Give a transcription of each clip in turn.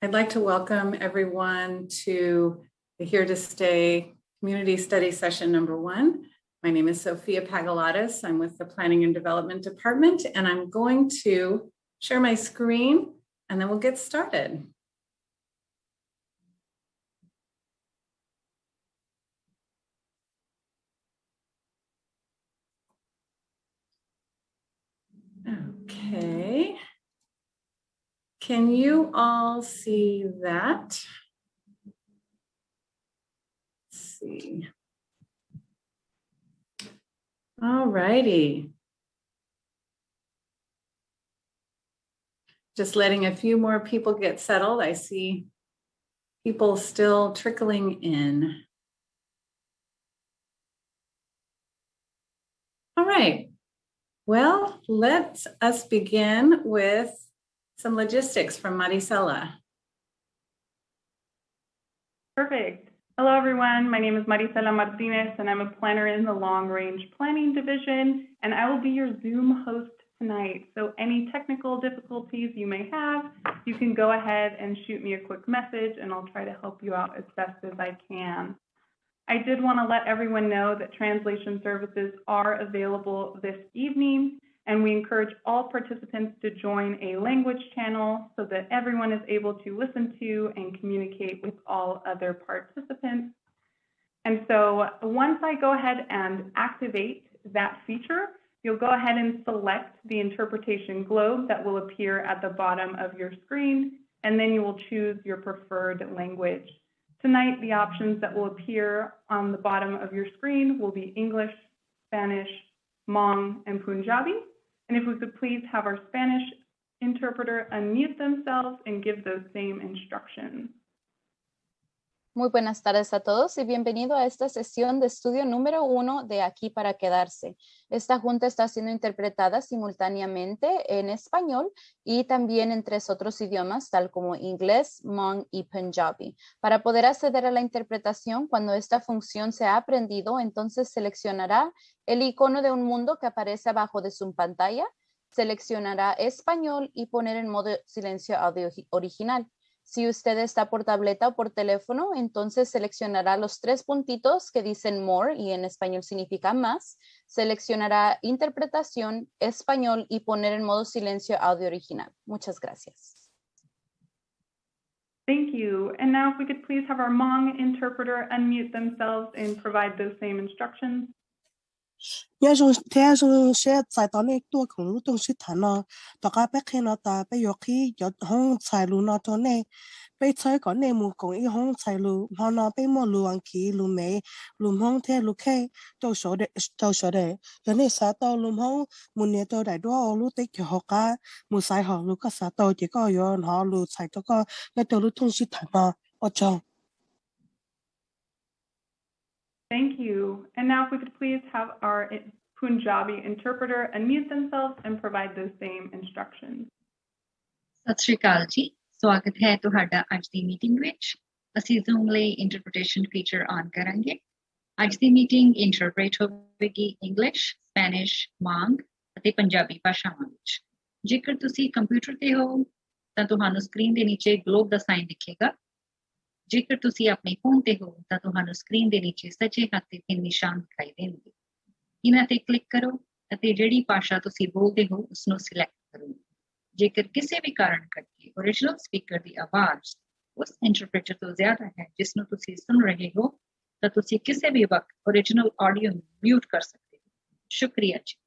I'd like to welcome everyone to the Here to Stay Community Study Session number 1. My name is Sophia Pagalatis. I'm with the Planning and Development Department, and I'm going to share my screen, and then we'll get started. Okay. Can you all see that? Let's see. All righty. Just letting a few more people get settled. I see people still trickling in. All right. Well, let us begin with some logistics from Maricela. Perfect. Hello, everyone. My name is Maricela Martinez, and I'm a planner in the Long Range Planning Division, and I will be your Zoom host tonight. So any technical difficulties you may have, you can go ahead and shoot me a quick message, and I'll try to help you out as best as I can. I did want to let everyone know that translation services are available this evening, and we encourage all participants to join a language channel so that everyone is able to listen to and communicate with all other participants. And so once I go ahead and activate that feature, you'll go ahead and select the interpretation globe that will appear at the bottom of your screen, and then you will choose your preferred language. Tonight, the options that will appear on the bottom of your screen will be English, Spanish, Hmong, and Punjabi. And if we could please have our Spanish interpreter unmute themselves and give those same instructions. Muy buenas tardes a todos y bienvenido a esta sesión de estudio número 1 de Aquí para Quedarse. Esta junta está siendo interpretada simultáneamente en español y también en 3 otros idiomas, tal como inglés, Hmong y Punjabi. Para poder acceder a la interpretación, cuando esta función se ha aprendido, entonces seleccionará el icono de un mundo que aparece abajo de su pantalla, seleccionará español y poner en modo silencio audio original. Si usted está por tableta o por teléfono, entonces seleccionará los 3 puntitos que dicen More y en español significa más. Seleccionará interpretación, español y poner en modo silencio audio original. Muchas gracias. Thank you. And now if we could please have our Hmong interpreter unmute themselves and provide those same instructions. 要从天上写在到那多空路东西谈了，大家别看了的，别要去要红菜路那头呢，别菜个内幕讲一红菜路，好呢，别莫路往去路内，路红天路开，都晓得，有那啥到路红，每年都来多路得去学家，没晒好路个啥到这个有好路菜这个要到路东西谈了，我讲。 Thank you. And now if we could please have our Punjabi interpreter unmute themselves and provide those same instructions. ਸਤਿ ਸ਼੍ਰੀ ਅਕਾਲ ਜੀ ਸਵਾਗਤ ਹੈ ਤੁਹਾਡਾ ਅੱਜ ਦੀ meeting ਵਿੱਚ ਅਸੀਂ Zoom ਲਈ interpretation feature ਆਨ ਕਰਾਂਗੇ ਅੱਜ ਦੀ ਮੀਟਿੰਗ ਇੰਟਰਪ੍ਰੀਟ ਹੋਵੇਗੀ ਇੰਗਲਿਸ਼ ਸਪੈਨਿਸ਼ Hmong ਅਤੇ ਪੰਜਾਬੀ ਭਾਸ਼ਾਵਾਂ ਵਿੱਚ ਜੇਕਰ ਤੁਸੀਂ ਕੰਪਿਊਟਰ ਤੇ ਹੋ ਤਾਂ ਤੁਹਾਨੂੰ ਸਕਰੀਨ ਦੇ ਨੀਚੇ ਗਲੋਬ ਦਾ ਸਾਈਨ ਦਿਖੇਗਾ ਜੇਕਰ ਤੁਸੀਂ ਆਪਣੇ ਫੋਨ ਤੇ ਹੋ ਤਾਂ ਤੁਹਾਨੂੰ ਸਕਰੀਨ ਦੇ ਨੀਚੇ ਸੱਜੇ ਹੱਥ ਤੇ 3 ਨਿਸ਼ਾਨ ਦਿਖਾਈ ਦੇਣਗੇ ਇਹਨਾਂ ਤੇ ਕਲਿੱਕ ਕਰੋ ਅਤੇ ਜਿਹੜੀ ਭਾਸ਼ਾ ਤੁਸੀਂ ਬੋਲਦੇ ਹੋ ਉਸ ਨੂੰ ਸਿਲੈਕਟ ਕਰੋ ਜੇਕਰ ਕਿਸੇ ਵੀ ਕਾਰਨ ਕਰਕੇ ਓਰੀਜਨਲ ਸਪੀਕਰ ਦੀ ਆਵਾਜ਼ ਉਸ ਇੰਟਰਪ੍ਰੀਟਰ ਤੋਂ ਜ਼ਿਆਦਾ ਹੈ ਜਿਸ ਨੂੰ ਤੁਸੀਂ ਸੁਣ ਰਹੇ ਹੋ ਤਾਂ ਤੁਸੀਂ ਕਿਸੇ ਵੀ ਵਕਤ ਓਰੀਜਨਲ ਆਡੀਓ ਨੂੰ ਮਿਊਟ ਕਰ ਸਕਦੇ ਹੋ ਸ਼ੁਕਰੀਆ ਜੀ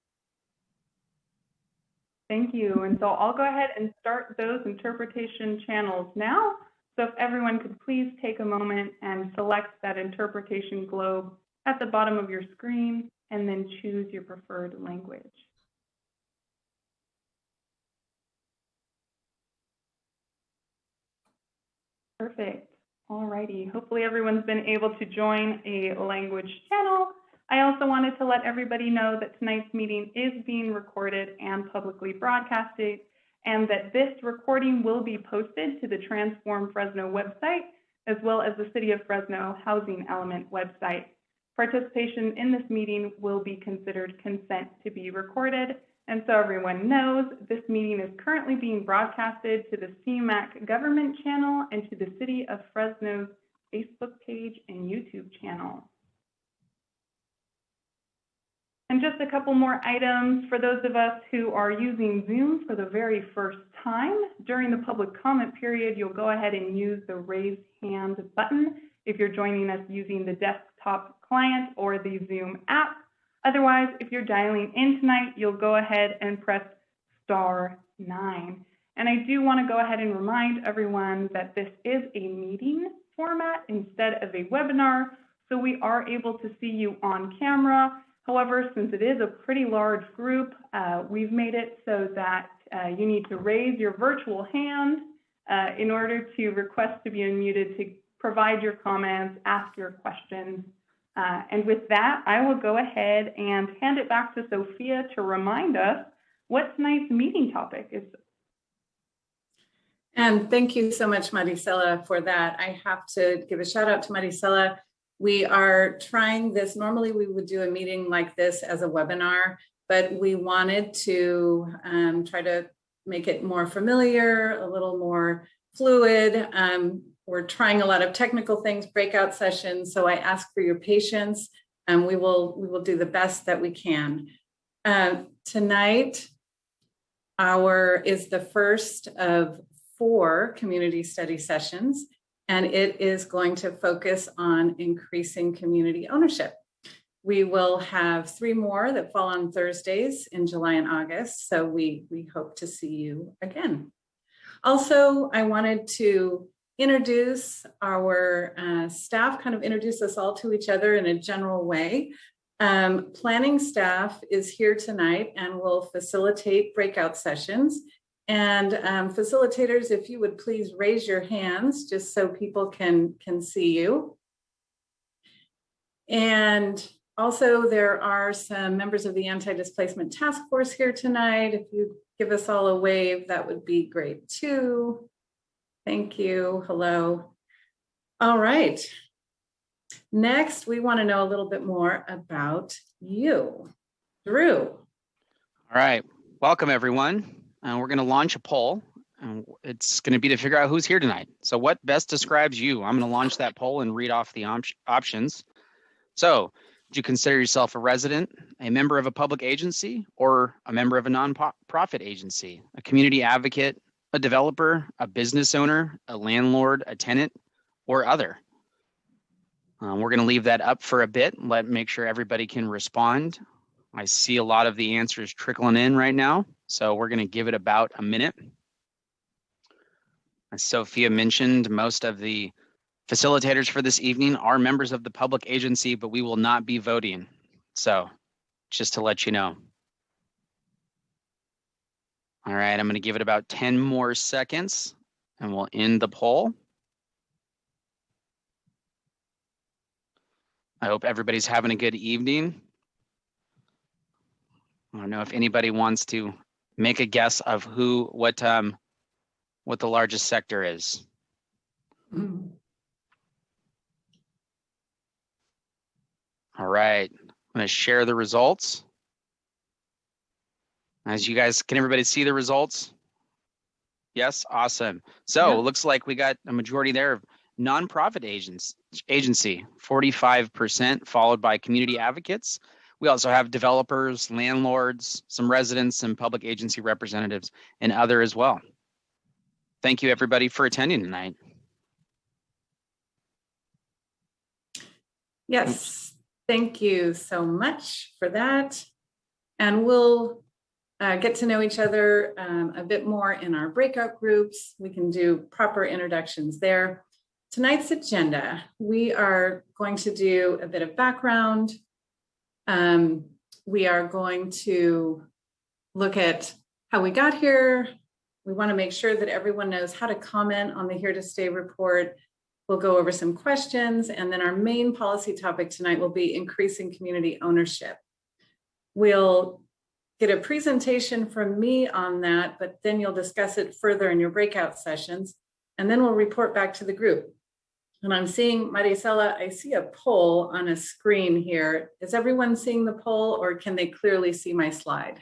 Thank you. And so I'll go ahead and start those interpretation channels now. So if everyone could please take a moment and select that interpretation globe at the bottom of your screen and then choose your preferred language. Perfect. All righty. Hopefully everyone's been able to join a language channel. I also wanted to let everybody know that tonight's meeting is being recorded and publicly broadcasted, and that this recording will be posted to the Transform Fresno website, as well as the City of Fresno Housing Element website. Participation in this meeting will be considered consent to be recorded, And so everyone knows, this meeting is currently being broadcasted to the CMAC government channel and to the City of Fresno's Facebook page and YouTube channel. And just a couple more items for those of us who are using Zoom for the very first time. During the public comment period, you'll go ahead and use the raise hand button if you're joining us using the desktop client or the Zoom app. Otherwise, if you're dialing in tonight, you'll go ahead and press *9. And I do want to go ahead and remind everyone that this is a meeting format instead of a webinar, so we are able to see you on camera. However, since it is a pretty large group, we've made it so that you need to raise your virtual hand in order to request to be unmuted to provide your comments, ask your questions. And with that, I will go ahead and hand it back to Sophia to remind us what tonight's meeting topic is. And thank you so much, Maricela, for that. I have to give a shout out to Maricela. We are trying this. Normally, we would do a meeting like this as a webinar, but we wanted to try to make it more familiar, a little more fluid. We're trying a lot of technical things, breakout sessions, so I ask for your patience, and we will do the best that we can. Tonight, is the first of 4 community study sessions, and it is going to focus on increasing community ownership. We will have 3 more that fall on Thursdays in July and August, so we hope to see you again. Also, I wanted to introduce our staff, kind of introduce us all to each other in a general way. Planning staff is here tonight and will facilitate breakout sessions. And facilitators, if you would please raise your hands just so people can see you. And also there are some members of the Anti-Displacement Task Force here tonight. If you give us all a wave, that would be great too. Thank you. Hello. All right. Next, we want to know a little bit more about you. Drew. All right. Welcome, everyone. We're going to launch a poll. It's going to be to figure out who's here tonight. So what best describes you? I'm going to launch that poll and read off the options. So, do you consider yourself a resident, a member of a public agency, or a member of a nonprofit agency, a community advocate, a developer, a business owner, a landlord, a tenant, or other? We're going to leave that up for a bit. Make sure everybody can respond. I see a lot of the answers trickling in right now, so we're going to give it about a minute. As Sophia mentioned, most of the facilitators for this evening are members of the public agency, but we will not be voting. So just to let you know. All right, I'm going to give it about 10 more seconds and we'll end the poll. I hope everybody's having a good evening. I don't know if anybody wants to make a guess of what the largest sector is. All right, I'm going to share the results. As you guys, can everybody see the results? Yes, awesome. So it looks like we got a majority there of nonprofit agency, 45%, followed by community advocates. We also have developers, landlords, some residents, some public agency representatives, and other as well. Thank you, everybody, for attending tonight. Yes, thank you so much for that. And we'll get to know each other a bit more in our breakout groups. We can do proper introductions there. Tonight's agenda, we are going to do a bit of background. We are going to look at how we got here. We want to make sure that everyone knows how to comment on the Here to Stay report. We'll go over some questions, and then our main policy topic tonight will be increasing community ownership. We'll get a presentation from me on that, but then you'll discuss it further in your breakout sessions, and then we'll report back to the group. And I'm seeing, Maricela, I see a poll on a screen here. Is everyone seeing the poll, or can they clearly see my slide?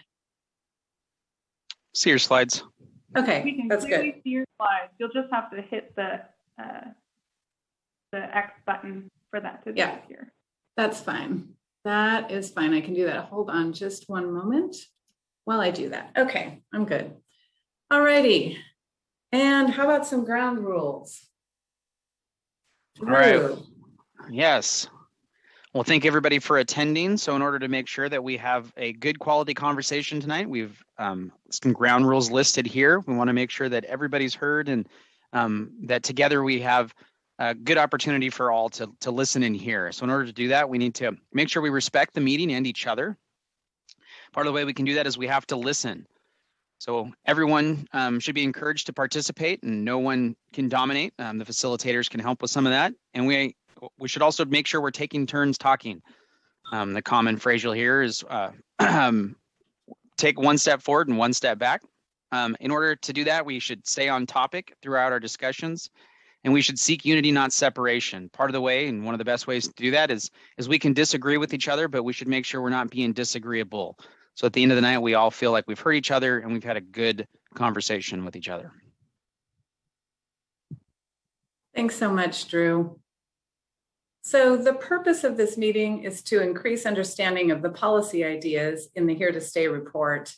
See your slides. We Okay, can that's clearly good. see your slides. You'll just have to hit the X button for that to Yeah. disappear. That's fine. That is fine. I can do that. Hold on just one moment while I do that. Okay, I'm good. All righty. And how about some ground rules? All right. Drew. Yes. Well, thank everybody for attending. So in order to make sure that we have a good quality conversation tonight, we've some ground rules listed here. We want to make sure that everybody's heard and that together we have a good opportunity for all to listen and hear. So in order to do that, we need to make sure we respect the meeting and each other. Part of the way we can do that is we have to listen. So everyone should be encouraged to participate and no one can dominate. The facilitators can help with some of that. And we should also make sure we're taking turns talking. The common phrase you'll hear is take one step forward and one step back. In order to do that, we should stay on topic throughout our discussions, and we should seek unity, not separation. Part of the way, and one of the best ways to do that is we can disagree with each other, but we should make sure we're not being disagreeable. So at the end of the night, we all feel like we've heard each other and we've had a good conversation with each other. Thanks so much, Drew. So the purpose of this meeting is to increase understanding of the policy ideas in the Here to Stay report.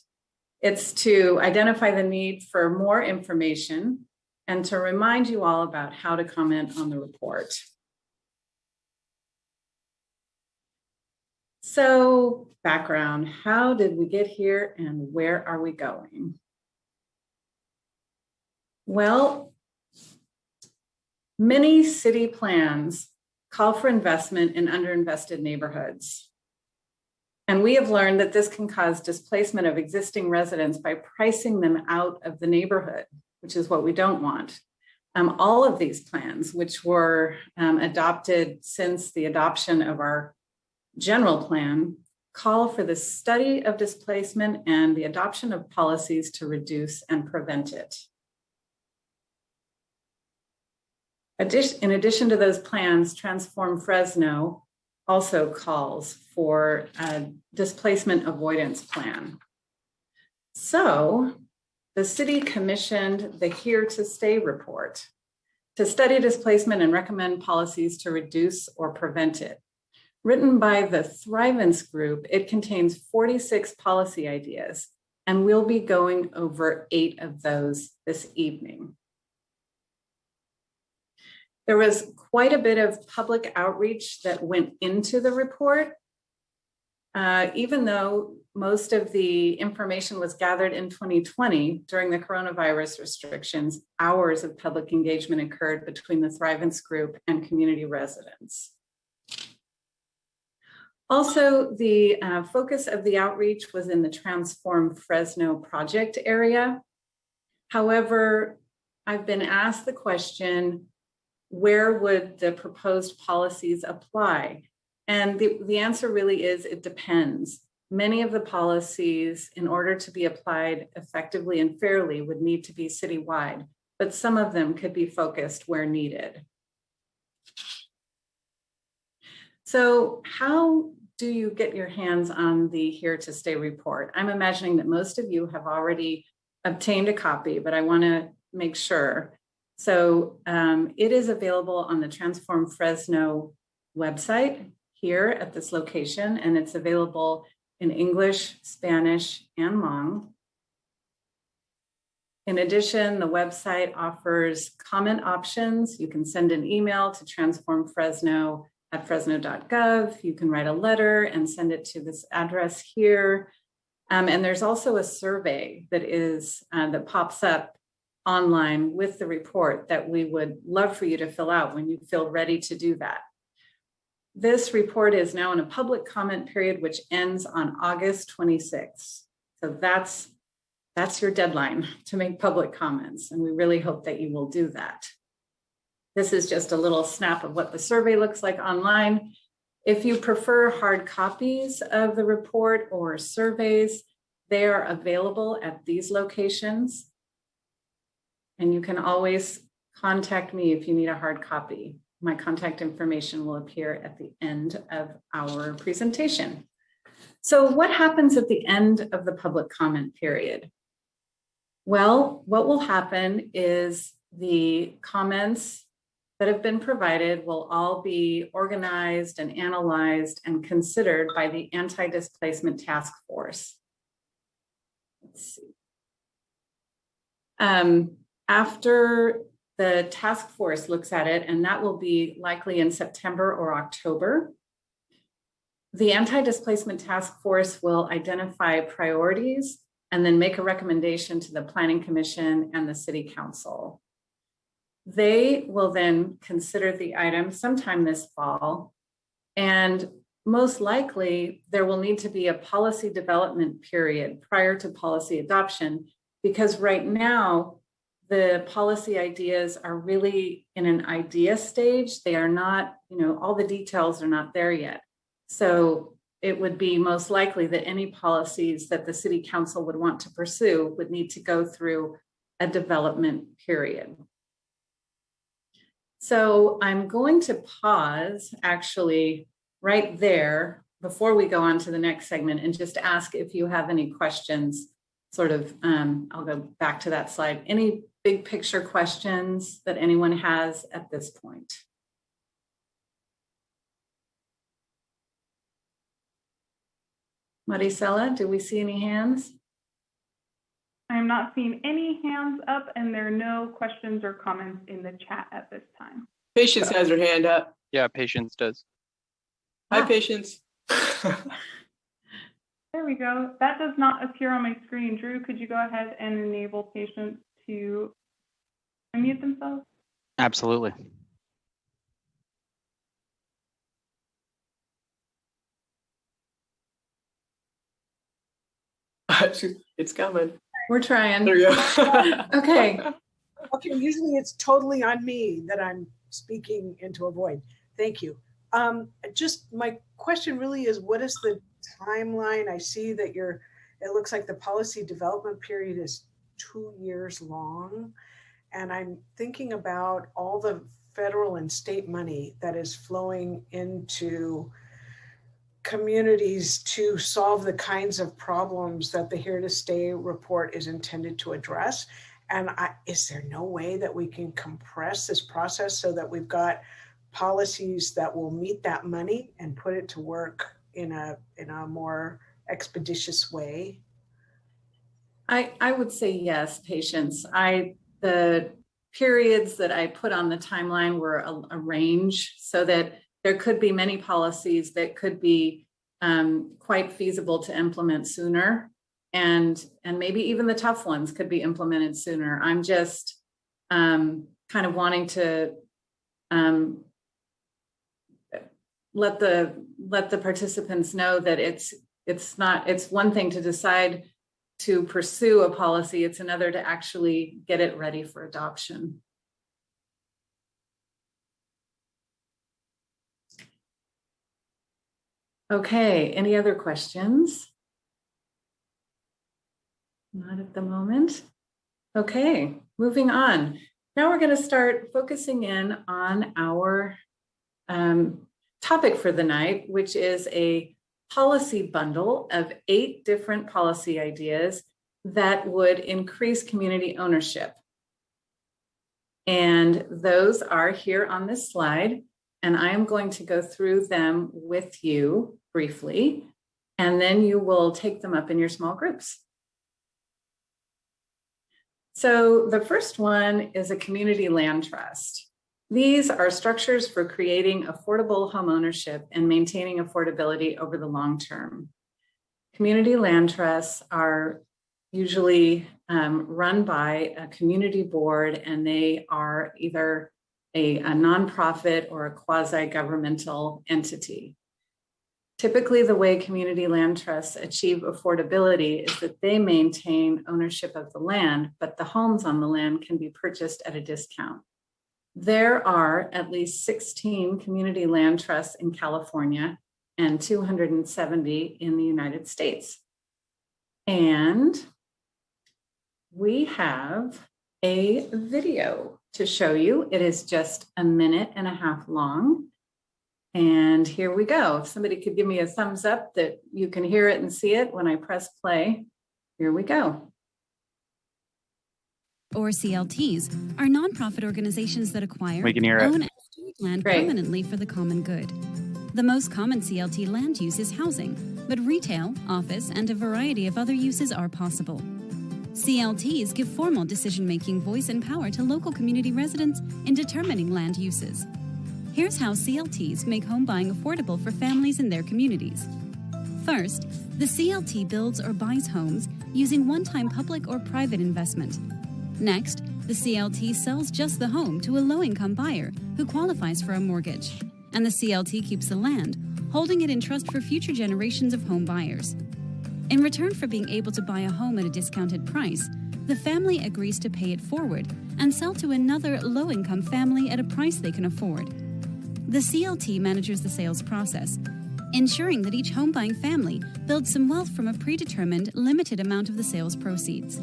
It's to identify the need for more information and to remind you all about how to comment on the report. So, background, how did we get here and where are we going? Well, many city plans call for investment in underinvested neighborhoods. And we have learned that this can cause displacement of existing residents by pricing them out of the neighborhood, which is what we don't want. All of these plans, which were adopted since the adoption of our general plan, call for the study of displacement and the adoption of policies to reduce and prevent it. In addition to those plans, Transform Fresno also calls for a displacement avoidance plan. So the city commissioned the Here to Stay report to study displacement and recommend policies to reduce or prevent it. Written by the Thrivance Group, it contains 46 policy ideas, and we'll be going over 8 of those this evening. There was quite a bit of public outreach that went into the report. Even though most of the information was gathered in 2020 during the coronavirus restrictions, hours of public engagement occurred between the Thrivance Group and community residents. Also, the focus of the outreach was in the Transform Fresno project area. However, I've been asked the question, where would the proposed policies apply? And the answer really is, it depends. Many of the policies, in order to be applied effectively and fairly, would need to be citywide, but some of them could be focused where needed. So how do you get your hands on the Here to Stay report? I'm imagining that most of you have already obtained a copy, but I want to make sure. So it is available on the Transform Fresno website here at this location, and it's available in English, Spanish, and Hmong. In addition, the website offers comment options. You can send an email to transformfresno@fresno.gov. You can write a letter and send it to this address here. And there's also a survey that pops up online with the report that we would love for you to fill out when you feel ready to do that. This report is now in a public comment period, which ends on August 26th. So that's your deadline to make public comments, and we really hope that you will do that. This is just a little snap of what the survey looks like online. If you prefer hard copies of the report or surveys, they are available at these locations. And you can always contact me if you need a hard copy. My contact information will appear at the end of our presentation. So what happens at the end of the public comment period? Well, what will happen is the comments that have been provided will all be organized and analyzed and considered by the Anti-Displacement Task Force. Let's see. After the task force looks at it, and that will be likely in September or October, the Anti-Displacement Task Force will identify priorities and then make a recommendation to the Planning Commission and the City Council. They will then consider the item sometime this fall, and most likely there will need to be a policy development period prior to policy adoption, because right now the policy ideas are really in an idea stage. They are not, all the details are not there yet. So it would be most likely that any policies that the City Council would want to pursue would need to go through a development period. So I'm going to pause actually right there before we go on to the next segment and just ask if you have any questions, I'll go back to that slide. Any big picture questions that anyone has at this point? Maricela, do we see any hands? I'm not seeing any hands up, and there are no questions or comments in the chat at this time. Patience has her hand up. Yeah, Patience does. Hi, Patience. There we go. That does not appear on my screen. Drew, could you go ahead and enable Patience to unmute themselves? Absolutely. It's coming. We're trying. There you go. Okay. Okay, usually it's totally on me that I'm speaking into a void. Thank you. Just my question really is, what is the timeline? I see that it looks like the policy development period is 2 years long. And I'm thinking about all the federal and state money that is flowing into communities to solve the kinds of problems that the Here to Stay report is intended to address. And is there no way that we can compress this process so that we've got policies that will meet that money and put it to work in a more expeditious way? I would say yes, Patience. The periods that I put on the timeline were a range, so that there could be many policies that could be quite feasible to implement sooner, and maybe even the tough ones could be implemented sooner. I'm just kind of wanting to let the participants know that it's one thing to decide to pursue a policy, it's another to actually get it ready for adoption. Okay, any other questions? Not at the moment. Okay, moving on. Now we're going to start focusing in on our topic for the night, which is a policy bundle of 8 different policy ideas that would increase community ownership. And those are here on this slide, and I am going to go through them with you briefly, and then you will take them up in your small groups. So the first one is a community land trust. These are structures for creating affordable home ownership and maintaining affordability over the long term. Community land trusts are usually run by a community board, and they are either a nonprofit or a quasi-governmental entity. Typically, the way community land trusts achieve affordability is that they maintain ownership of the land, but the homes on the land can be purchased at a discount. There are at least 16 community land trusts in California and 270 in the United States. And we have a video to show you. It is just 1.5 minutes long. And here we go. If somebody could give me a thumbs up that you can hear it and see it when I press play. Here we go. or CLTs, are nonprofit organizations that acquire, We can hear it. own, and steward land Great. permanently for the common good. The most common CLT land use is housing, but retail, office, and a variety of other uses are possible. CLTs give formal decision-making voice and power to local community residents in determining land uses. Here's how CLTs make home buying affordable for families in their communities. First, the CLT builds or buys homes using one-time public or private investment. Next, the CLT sells just the home to a low-income buyer who qualifies for a mortgage, and the CLT keeps the land, holding it in trust for future generations of home buyers. In return for being able to buy a home at a discounted price, the family agrees to pay it forward and sell to another low-income family at a price they can afford. The CLT manages the sales process, ensuring that each home-buying family builds some wealth from a predetermined, limited amount of the sales proceeds.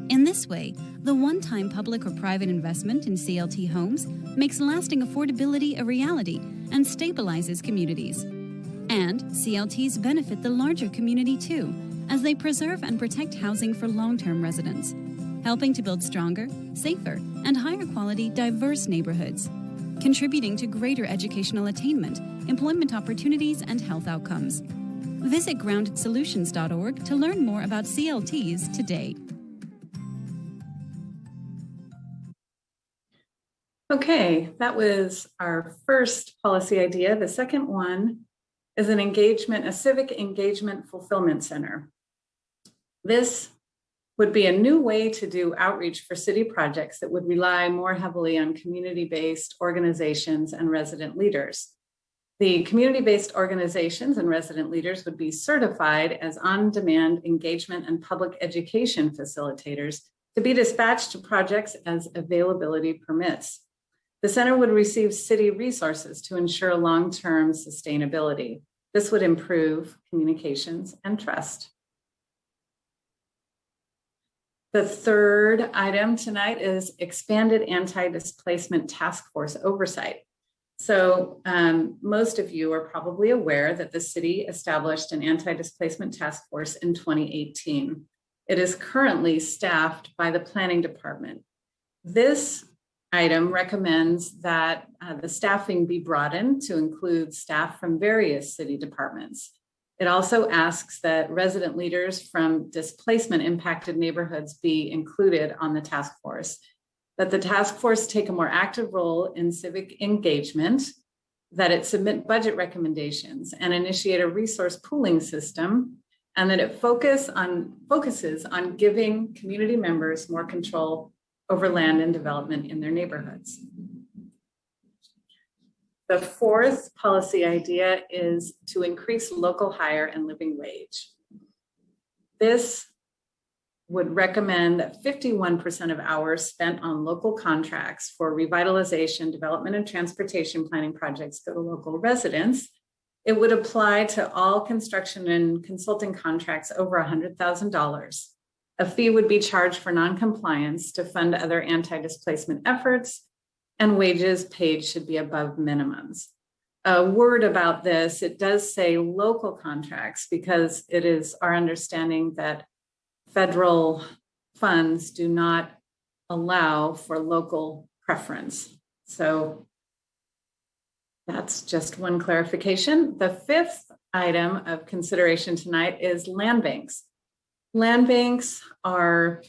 In this way, the one-time public or private investment in CLT homes makes lasting affordability a reality and stabilizes communities. And CLTs benefit the larger community too, as they preserve and protect housing for long-term residents, helping to build stronger, safer, and higher quality diverse neighborhoods, contributing to greater educational attainment, employment opportunities, and health outcomes. Visit groundedsolutions.org to learn more about CLTs today. Okay, that was our first policy idea. The second one is a civic engagement fulfillment center. This would be a new way to do outreach for city projects that would rely more heavily on community-based organizations and resident leaders. The community-based organizations and resident leaders would be certified as on-demand engagement and public education facilitators to be dispatched to projects as availability permits. The center would receive city resources to ensure long-term sustainability. This would improve communications and trust. The third item tonight is expanded anti-displacement task force oversight. So most of you are probably aware that the city established an anti-displacement task force in 2018. It is currently staffed by the planning department. This item recommends that the staffing be broadened to include staff from various city departments. It also asks that resident leaders from displacement impacted neighborhoods be included on the task force, that the task force take a more active role in civic engagement, that it submit budget recommendations and initiate a resource pooling system, and that it focuses on giving community members more control over land and development in their neighborhoods. The fourth policy idea is to increase local hire and living wage. This would recommend that 51% of hours spent on local contracts for revitalization, development, and transportation planning projects go to local residents. It would apply to all construction and consulting contracts over $100,000. A fee would be charged for noncompliance to fund other anti-displacement efforts, and wages paid should be above minimums. A word about this, it does say local contracts because it is our understanding that federal funds do not allow for local preference. So that's just one clarification. The fifth item of consideration tonight is land banks. Land banks are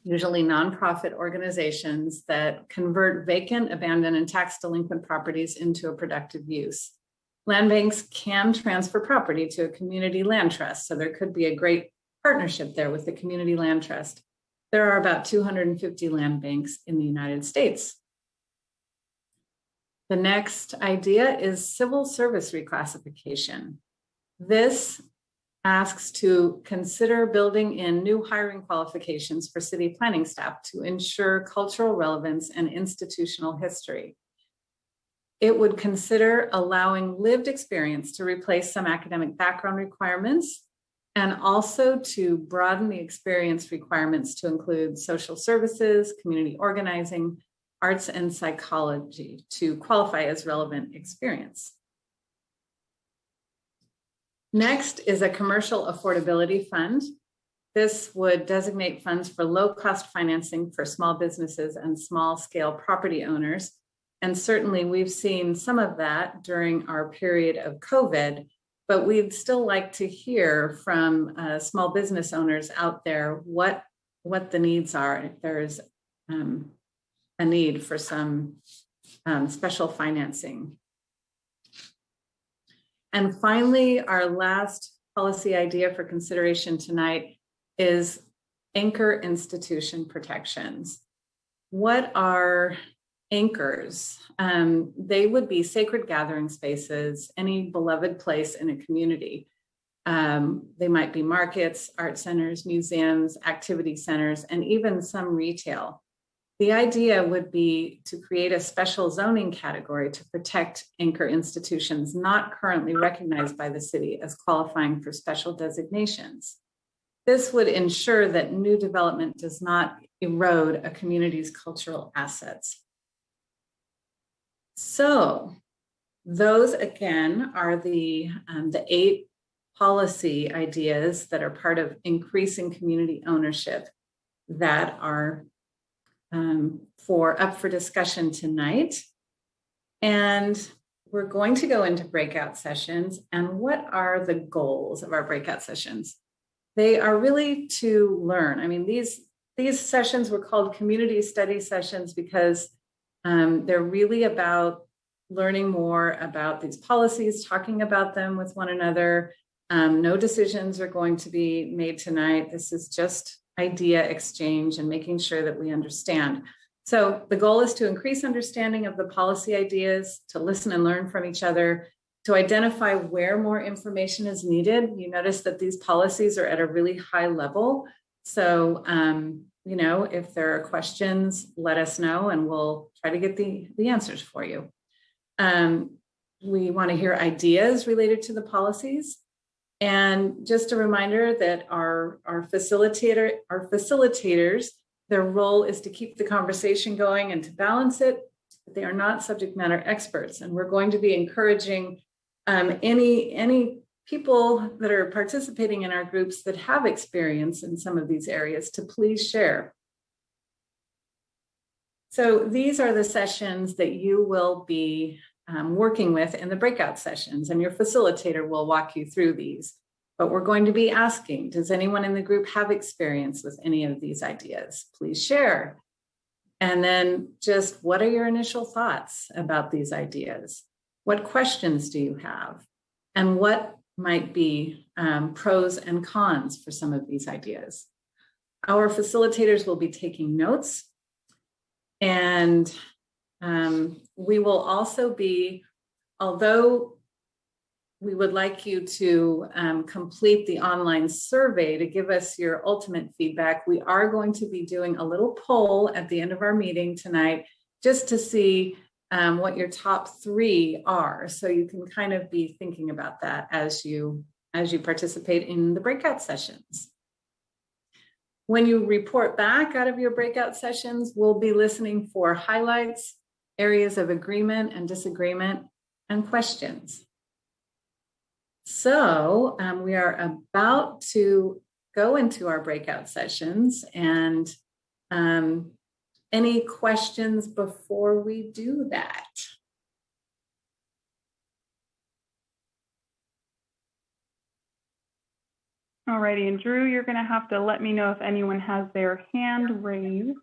usually nonprofit organizations that convert vacant, abandoned, and tax delinquent properties into a productive use. Land banks can transfer property to a community land trust, so there could be a great partnership there with the community land trust. There are about 250 land banks in the United States. The next idea is civil service reclassification. This asks to consider building in new hiring qualifications for city planning staff to ensure cultural relevance and institutional history. It would consider allowing lived experience to replace some academic background requirements, and also to broaden the experience requirements to include social services, community organizing, arts, and psychology to qualify as relevant experience. Next is a commercial affordability fund. this would designate funds for low-cost financing for small businesses and small-scale property owners. And certainly we've seen some of that during our period of COVID, but we'd still like to hear from small business owners out there what the needs are, if there's a need for some special financing. And finally, our last policy idea for consideration tonight is anchor institution protections. What are anchors? They would be sacred gathering spaces, any beloved place in a community. They might be markets, art centers, museums, activity centers, and even some retail. The idea would be to create a special zoning category to protect anchor institutions not currently recognized by the city as qualifying for special designations. This would ensure that new development does not erode a community's cultural assets. So those again are the 8 policy ideas that are part of increasing community ownership that are up for discussion tonight. And we're going to go into breakout sessions. And what are the goals of our breakout sessions? They are really to learn. I mean, these sessions were called community study sessions because they're really about learning more about these policies, talking about them with one another. No decisions are going to be made tonight. This is just idea exchange and making sure that we understand. So the goal is to increase understanding of the policy ideas, to listen and learn from each other, to identify where more information is needed. You notice that these policies are at a really high level. So, if there are questions, let us know and we'll try to get the answers for you. We want to hear ideas related to the policies. And just a reminder that our facilitators, their role is to keep the conversation going and to balance it. They are not subject matter experts. And we're going to be encouraging any people that are participating in our groups that have experience in some of these areas to please share. So these are the sessions that you will be working with in the breakout sessions, and your facilitator will walk you through these. But we're going to be asking, does anyone in the group have experience with any of these ideas? Please share. And then just what are your initial thoughts about these ideas? What questions do you have? And what might be pros and cons for some of these ideas? Our facilitators will be taking notes, and we will also be, although we would like you to complete the online survey to give us your ultimate feedback, we are going to be doing a little poll at the end of our meeting tonight just to see what your top 3 are. So you can kind of be thinking about that as you participate in the breakout sessions. When you report back out of your breakout sessions, we'll be listening for highlights, areas of agreement and disagreement, and questions. So we are about to go into our breakout sessions, and any questions before we do that? All righty, and Drew, you're going to have to let me know if anyone has their hand raised.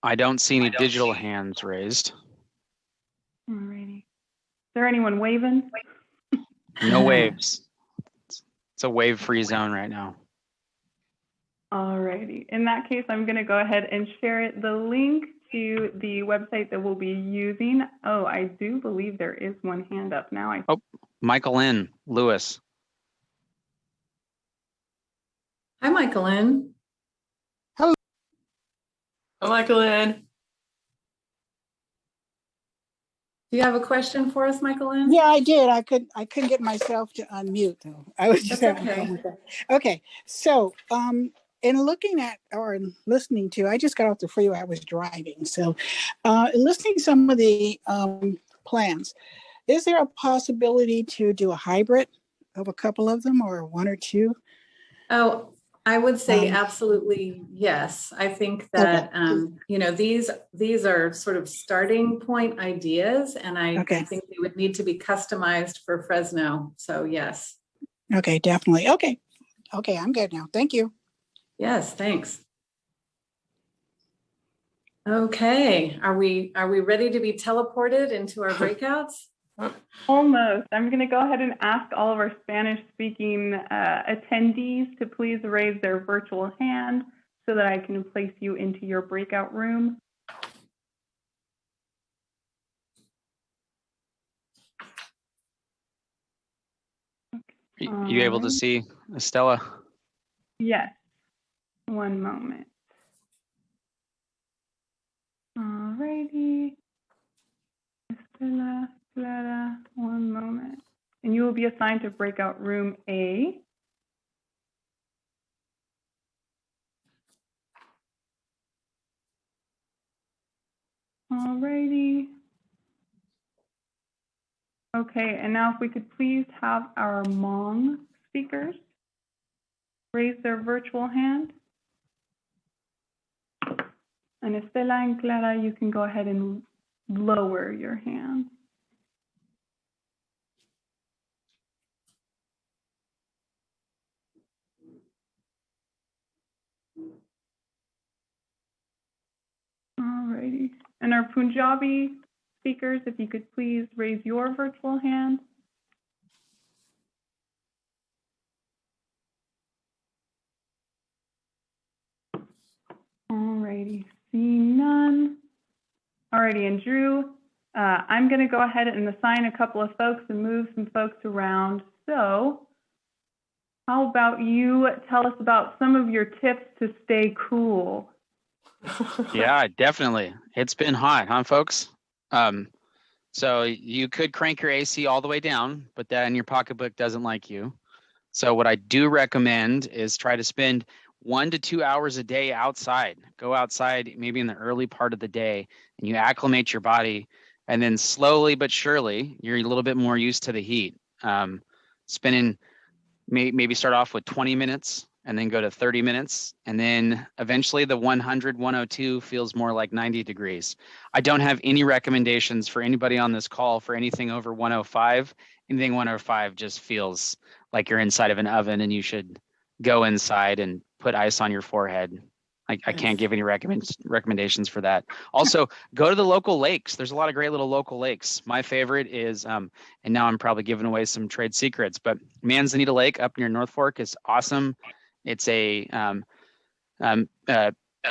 I don't see any digital hands raised. All righty. Is there anyone waving? No waves. It's a wave-free zone right now. All righty. In that case, I'm going to go ahead and share the link to the website that we'll be using. Oh, I do believe there is one hand up now. Oh, Michael N. Lewis. Hi, Michael N. Hi, Michael N. Do you have a question for us, Michael N? Yeah, I did. I couldn't get myself to unmute though. I was just having fun with that. Okay, so in looking at or listening to, I just got off the freeway. I was driving, so listening to some of the plans. Is there a possibility to do a hybrid of a couple of them, or one or two? Oh, I would say absolutely yes. I think that these are sort of starting point ideas, and I think they would need to be customized for Fresno. So yes. Okay, definitely. Okay, I'm good now. Thank you. Yes, thanks. Okay, are we ready to be teleported into our breakouts? Almost. I'm going to go ahead and ask all of our Spanish-speaking attendees to please raise their virtual hand so that I can place you into your breakout room. You able to see Estella? Yes. One moment. Alrighty. Estella, Clara, one moment. And you will be assigned to breakout room A. Alrighty. Okay, and now if we could please have our Hmong speakers raise their virtual hand. And Estela and Clara, you can go ahead and lower your hand. Alrighty. And our Punjabi speakers, if you could please raise your virtual hand. Alrighty, seeing none. Alrighty, and Drew, I'm going to go ahead and assign a couple of folks and move some folks around. So how about you tell us about some of your tips to stay cool? Yeah, definitely. It's been hot, huh, folks? So you could crank your AC all the way down, but then your pocketbook doesn't like you. So what I do recommend is try to spend 1 to 2 hours a day outside. Go outside maybe in the early part of the day, and you acclimate your body, and then slowly but surely you're a little bit more used to the heat. Spending maybe start off with 20 minutes and then go to 30 minutes, and then eventually the 100, 102 feels more like 90 degrees. I don't have any recommendations for anybody on this call for anything over 105. Anything 105 just feels like you're inside of an oven, and you should go inside and put ice on your forehead. I can't give any recommendations for that. Also, go to the local lakes. There's a lot of great little local lakes. My favorite is, and now I'm probably giving away some trade secrets, but Manzanita Lake up near North Fork is awesome. It's a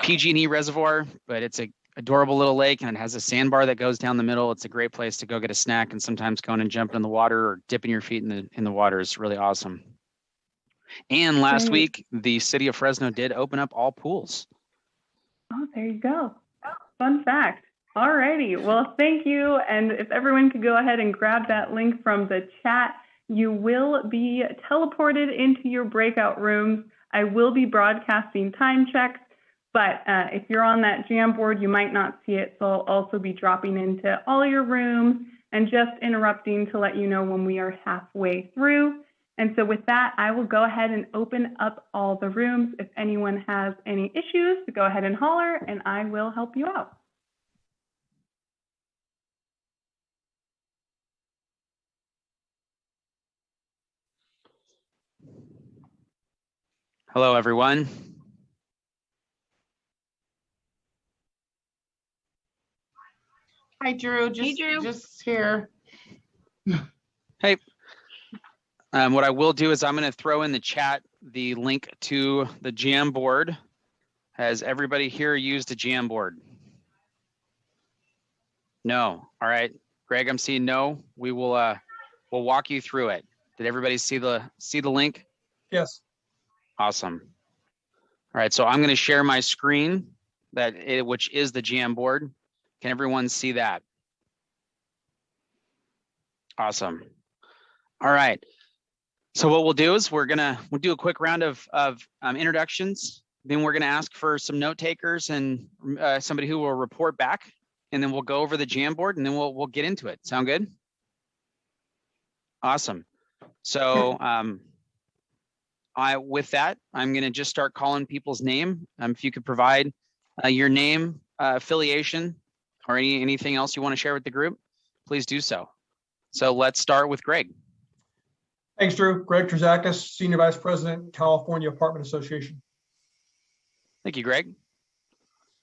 PG&E reservoir, but it's a adorable little lake, and it has a sandbar that goes down the middle. It's a great place to go get a snack, and sometimes going and jumping in the water or dipping your feet in the water is really awesome. And last week, the city of Fresno did open up all pools. Oh, there you go. Fun fact. All righty. Well, thank you. And if everyone could go ahead and grab that link from the chat, you will be teleported into your breakout rooms. I will be broadcasting time checks, but if you're on that Jamboard, you might not see it. So I'll also be dropping into all your rooms and just interrupting to let you know when we are halfway through. And so with that, I will go ahead and open up all the rooms. If anyone has any issues, go ahead and holler, and I will help you out. Hello, everyone. Hi, Drew. Just here. Hey. What I will do is I'm going to throw in the chat the link to the Jamboard. Has everybody here used a Jamboard? No. All right, Greg, I'm seeing no. We will we'll walk you through it. Did everybody see the link? Yes. Awesome. All right, so I'm going to share my screen which is the Jamboard. Can everyone see that? Awesome. All right. So what we'll do is we'll do a quick round of introductions. Then we're going to ask for some note takers and somebody who will report back, and then we'll go over the Jamboard, and then we'll get into it. Sound good? Awesome. So with that, I'm going to just start calling people's name. If you could provide your name, affiliation, or anything else you want to share with the group, please do so. So let's start with Greg. Thanks, Drew. Greg Terzakis, Senior Vice President, California Apartment Association. Thank you, Greg.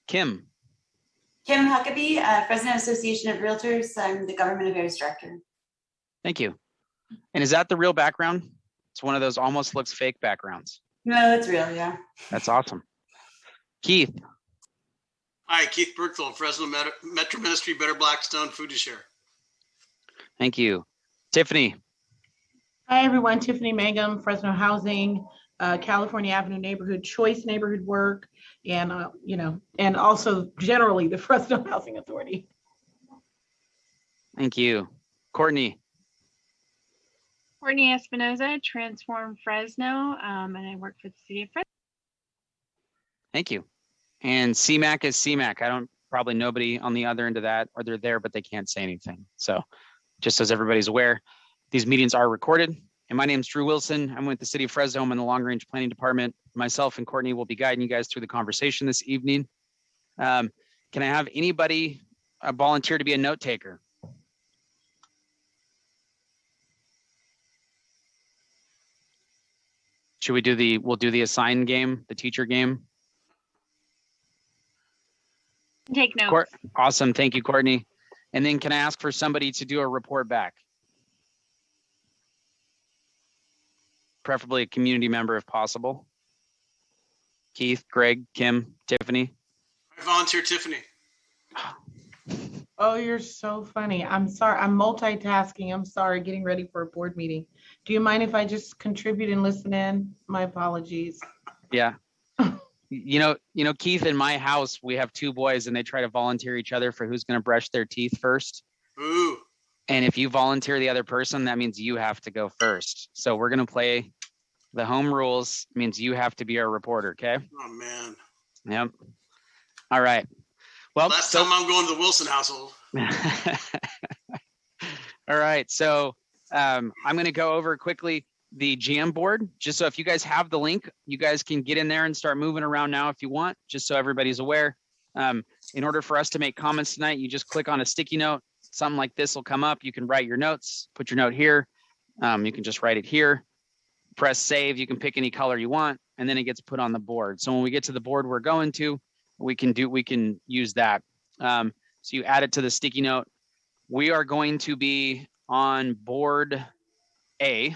Kim. Kim Huckabee, President Association of Realtors. I'm the Government Affairs Director. Thank you. And is that the real background? It's one of those almost looks fake backgrounds. No, it's real, yeah. That's awesome. Keith. Hi, Keith Berkville, Fresno Metro Ministry, Better Blackstone, Food to Share. Thank you. Tiffany. Hi, everyone. Tiffany Mangum, Fresno Housing, California Avenue Neighborhood Choice Neighborhood Work, and and also generally the Fresno Housing Authority. Thank you. Courtney. Courtney Espinoza, Transform Fresno, and I work for the City of Fresno. Thank you. And CMAC is CMAC. Probably nobody on the other end of that, or they're there, but they can't say anything. So just as everybody's aware, these meetings are recorded. And my name is Drew Wilson. I'm with the City of Fresno. I'm in the Long Range Planning Department. Myself and Courtney will be guiding you guys through the conversation this evening. Can I have anybody volunteer to be a note taker? Should we we'll do the assign game, the teacher game? Take notes. Awesome, thank you, Courtney. And then can I ask for somebody to do a report back? Preferably a community member if possible. Keith, Greg, Kim, Tiffany. I volunteer Tiffany. Oh, you're so funny. I'm sorry. I'm multitasking. I'm sorry, getting ready for a board meeting. Do you mind if I just contribute and listen in? My apologies. Yeah. You know, Keith, in my house, we have two boys and they try to volunteer each other for who's going to brush their teeth first. Ooh. And if you volunteer the other person, that means you have to go first. So we're going to play the home rules. It means you have to be our reporter. Okay. Oh, man. Yep. All right. Well, last time I'm going to the Wilson household. All right. So I'm going to go over quickly the Jamboard, just so if you guys have the link, you guys can get in there and start moving around now if you want, just so everybody's aware. In order for us to make comments tonight, you just click on a sticky note. Something like this will come up. You can write your notes, put your note here. You can just write it here. Press save. You can pick any color you want, and then it gets put on the board. So when we get to the board we're going to, we can use that. So you add it to the sticky note. We are going to be on board A,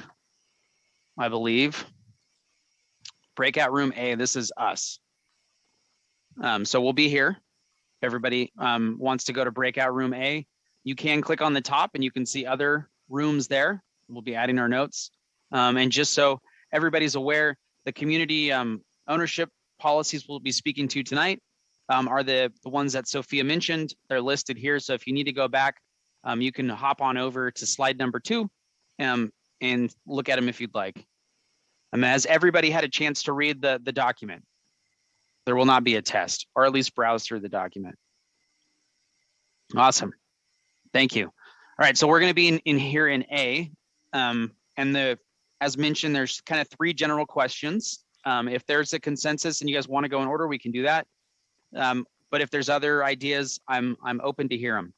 I believe. Breakout room A, this is us. So we'll be here. If everybody wants to go to breakout room A, you can click on the top and you can see other rooms there. We'll be adding our notes. And just so everybody's aware, the community ownership policies we'll be speaking to tonight are the ones that Sophia mentioned. They're listed here. So if you need to go back, you can hop on over to slide number 2 and look at them if you'd like. Has everybody had a chance to read the document? There will not be a test, or at least browse through the document. Awesome. Thank you. All right, so we're going to be in here in A. As mentioned, there's kind of 3 general questions. If there's a consensus and you guys want to go in order, we can do that. But if there's other ideas, I'm open to hear them.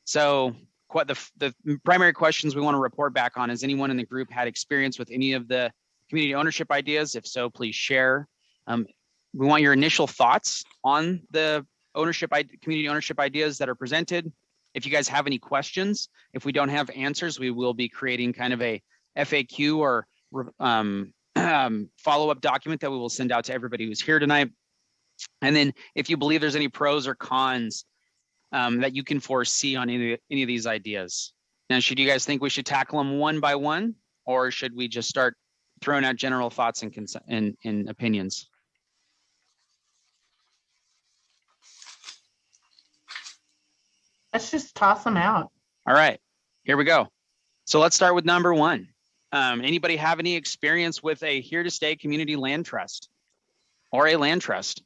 So the primary questions we want to report back on is anyone in the group had experience with any of the community ownership ideas? If so, please share. We want your initial thoughts on the community ownership ideas that are presented. If you guys have any questions, if we don't have answers, we will be creating kind of a FAQ or follow-up document that we will send out to everybody who's here tonight. And then if you believe there's any pros or cons that you can foresee on any of these ideas. Now, should you guys think we should tackle them one by one, or should we just start throwing out general thoughts and opinions? Let's just toss them out. All right, here we go. So let's start with number 1. Anybody have any experience with a here to stay community land trust or a land trust?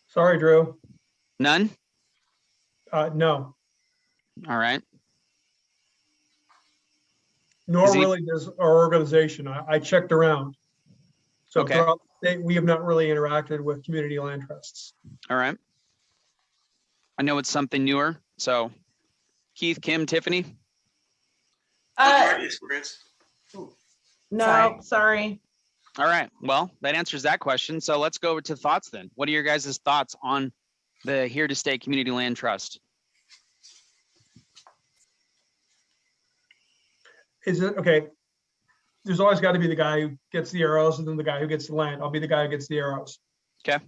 Sorry, Drew. None? No. All right. Nor really does our organization. I checked around. So Okay. throughout the state, we have not really interacted with community land trusts. All right. I know it's something newer. So Keith, Kim, Tiffany. Experience. No, sorry. All right. Well, that answers that question. So let's go over to thoughts then. What are your guys' thoughts on the Here to Stay Community Land Trust? Is it okay? There's always got to be the guy who gets the arrows and then the guy who gets the land. I'll be the guy who gets the arrows. Okay.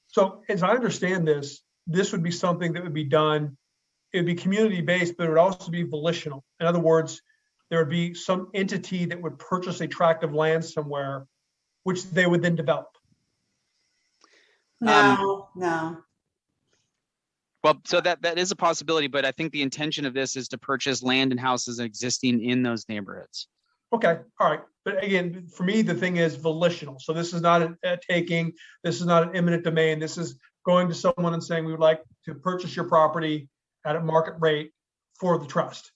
So as I understand this would be something that would be done. It would be community-based, but it would also be volitional. In other words, there would be some entity that would purchase a tract of land somewhere, which they would then develop. No. Well, so that is a possibility, but I think the intention of this is to purchase land and houses existing in those neighborhoods. Okay, all right. But again, for me, the thing is volitional. So this is not a taking. This is not an eminent domain. This is going to someone and saying, we would like to purchase your property at a market rate for the trust.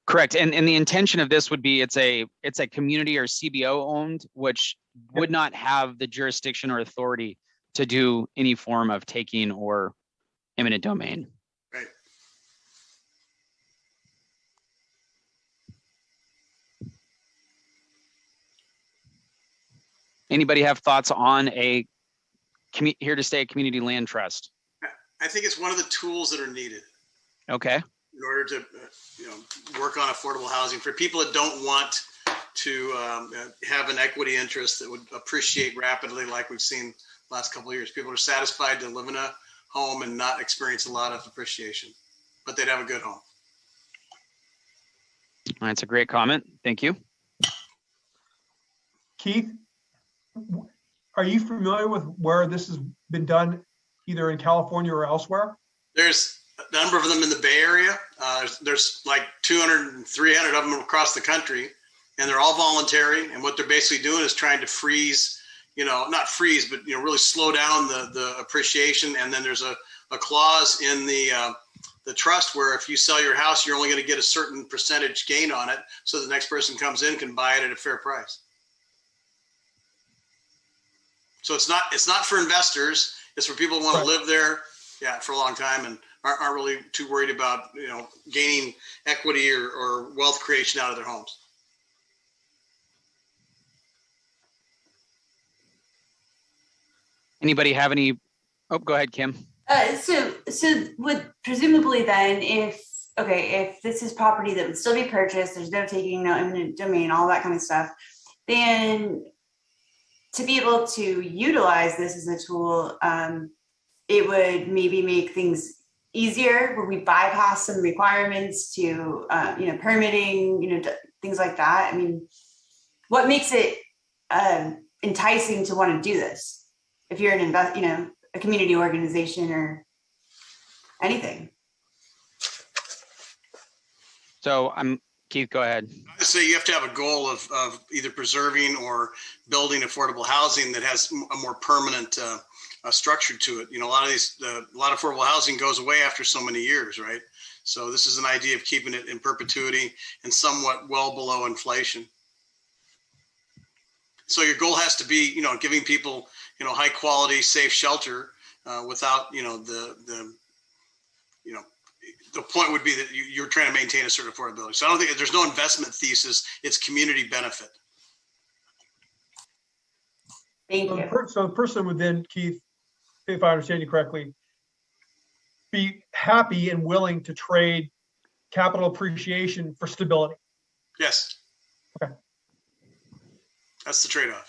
Correct. And the intention of this would be it's a community or CBO owned, which would not have the jurisdiction or authority to do any form of taking or eminent domain. Right. Anybody have thoughts on a Here to Stay Community Land Trust? I think it's one of the tools that are needed Okay. in order to work on affordable housing for people that don't want to have an equity interest that would appreciate rapidly, like we've seen last couple of years. People are satisfied to live in a home and not experience a lot of appreciation, but they'd have a good home. That's a great comment. Thank you. Keith, are you familiar with where this has been done, either in California or elsewhere? There's a number of them in the Bay Area. There's like 200 and 300 of them across the country, and they're all voluntary. And what they're basically doing is trying to freeze, not freeze, but really slow down the appreciation. And then there's a clause in the trust where if you sell your house, you're only going to get a certain percentage gain on it, so the next person comes in can buy it at a fair price. So it's not for investors. It's for people who want to live there, for a long time and aren't really too worried about gaining equity or wealth creation out of their homes. Anybody have any? Oh, go ahead, Kim. So would presumably then, if this is property that would still be purchased, there's no taking, no eminent domain, all that kind of stuff, then to be able to utilize this as a tool, it would maybe make things easier. Would we bypass some requirements to, permitting, things like that? I mean, what makes it enticing to want to do this? If you're a community organization or anything. So Keith, go ahead. I say you have to have a goal of either preserving or building affordable housing that has a more permanent structure to it. A lot of affordable housing goes away after so many years, right? So this is an idea of keeping it in perpetuity and somewhat well below inflation. So your goal has to be, giving people, high quality, safe shelter without, the point would be that you're trying to maintain a certain affordability. So I don't think there's no investment thesis. It's community benefit. Thank you. So the person would then, Keith, if I understand you correctly, be happy and willing to trade capital appreciation for stability. Yes. Okay. That's the trade-off.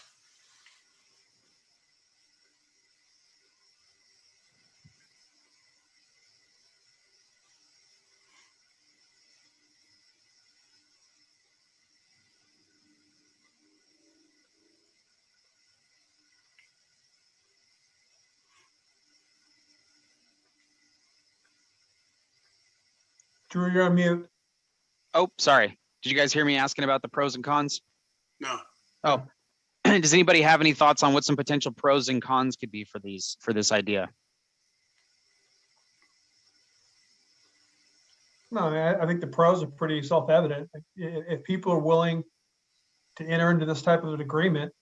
Drew, you're on mute. Oh, sorry. Did you guys hear me asking about the pros and cons? No. Oh, does anybody have any thoughts on what some potential pros and cons could be for this idea? No, I mean, I think the pros are pretty self-evident. If people are willing to enter into this type of an agreement,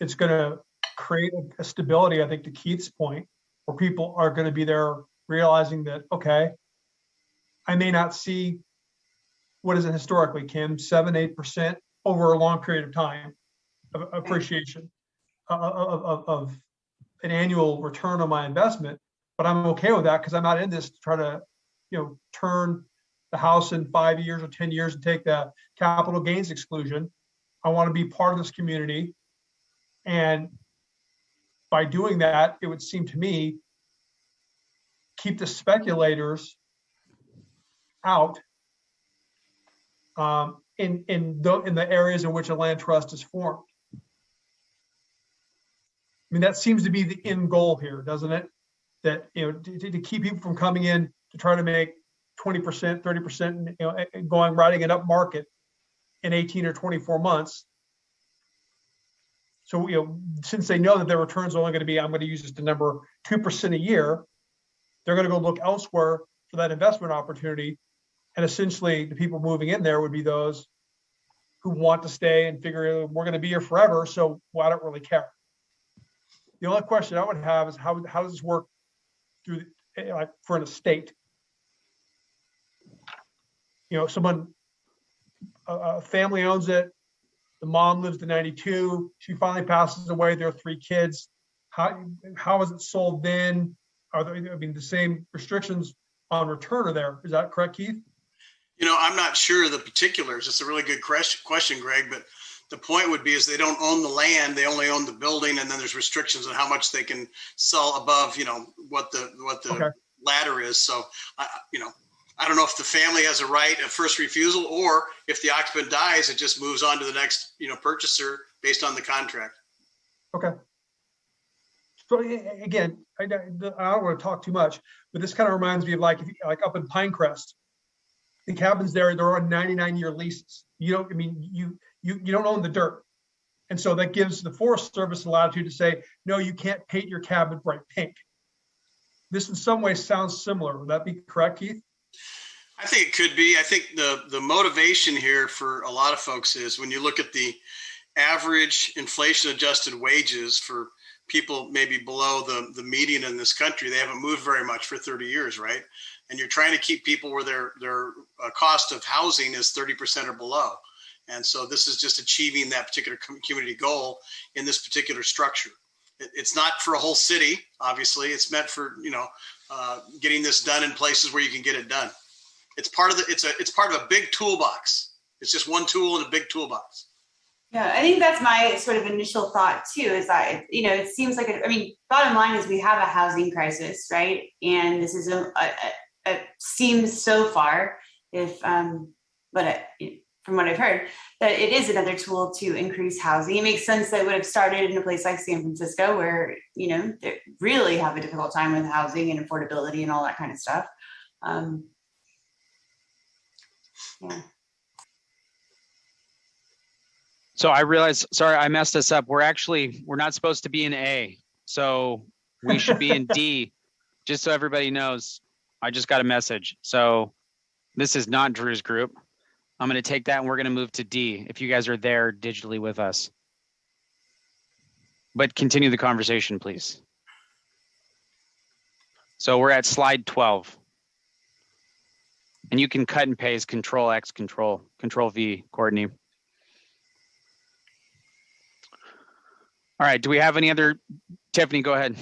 it's going to create a stability, I think, to Keith's point, where people are going to be there realizing that, okay, I may not see, what is it historically, Kim, 7-8% over a long period of time of appreciation of an annual return on my investment, but I'm okay with that because I'm not in this to try to, turn the house in 5 years or 10 years and take the capital gains exclusion. I want to be part of this community. And by doing that, it would seem to me, keep the speculators out in the areas in which a land trust is formed. I mean, that seems to be the end goal here, doesn't it? That, to keep people from coming in to try to make 20%, 30%, riding it up market in 18 or 24 months. So, since they know that their returns are only going to be, I'm going to use just the number 2% a year, they're going to go look elsewhere for that investment opportunity. And essentially the people moving in there would be those who want to stay and figure we're going to be here forever. So I don't really care. The only question I would have is how does this work through, like, for an estate? A family owns it. The mom lives to 92. She finally passes away. There are 3 kids. How is it sold then? Are there, the same restrictions on return are there? Is that correct, Keith? I'm not sure of the particulars. It's a really good question, Greg, but the point would be is they don't own the land. They only own the building. And then there's restrictions on how much they can sell above, what the ladder is. So, I don't know if the family has a right of first refusal, or if the occupant dies, it just moves on to the next, purchaser based on the contract. Okay. So again, I don't want to talk too much, but this kind of reminds me of like up in Pinecrest, the cabins there, they're on 99-year leases. You don't own the dirt. And so that gives the Forest Service the latitude to say, no, you can't paint your cabin bright pink. This in some ways sounds similar. Would that be correct, Keith? I think it could be. I think the motivation here for a lot of folks is when you look at the average inflation adjusted wages for people maybe below the median in this country, they haven't moved very much for 30 years, right? And you're trying to keep people where their cost of housing is 30% or below. And so this is just achieving that particular community goal in this particular structure. It's not for a whole city, obviously. It's meant for, getting this done in places where you can get it done. It's part of a big toolbox. It's just one tool in a big toolbox. Yeah, I think that's my sort of initial thought too, is that, it seems like, bottom line is we have a housing crisis, right? And this is it seems so far, from what I've heard, that it is another tool to increase housing. It makes sense that it would have started in a place like San Francisco where, they really have a difficult time with housing and affordability and all that kind of stuff. Yeah. So I realized, sorry, I messed this up. We're not supposed to be in A. So we should be in D, just so everybody knows. I just got a message. So this is not Drew's group. I'm going to take that and we're going to move to D if you guys are there digitally with us. But continue the conversation, please. So we're at slide 12. And you can cut and paste Control X, Control V, Courtney. All right, do we have any other? Tiffany, go ahead.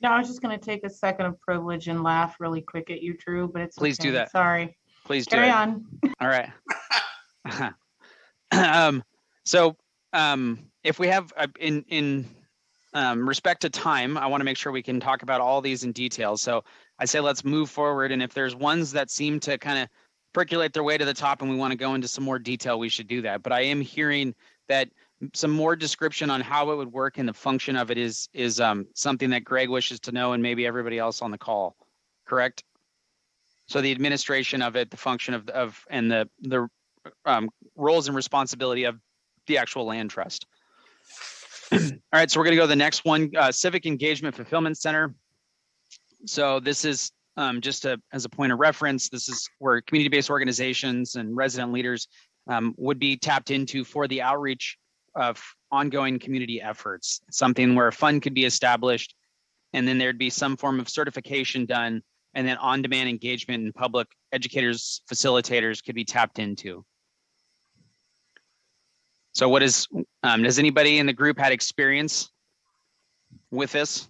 No, I was just going to take a second of privilege and laugh really quick at you, Drew, but it's Please okay. do that. Sorry. Please do Carry it. on. All right. If we have in respect to time, I want to make sure we can talk about all these in detail. So I say let's move forward, and if there's ones that seem to kind of percolate their way to the top and we want to go into some more detail, we should do that. But I am hearing that some more description on how it would work and the function of it is something that Greg wishes to know, and maybe everybody else on the call, correct? So the administration of it, the function of and the roles and responsibility of the actual land trust. All right, so we're going to go to the next one, Civic Engagement Fulfillment Center. So this is just as a point of reference, this is where community-based organizations and resident leaders would be tapped into for the outreach of ongoing community efforts, something where a fund could be established, and then there'd be some form of certification done, and then on-demand engagement and public educators, facilitators could be tapped into. So what is, does anybody in the group had experience with this?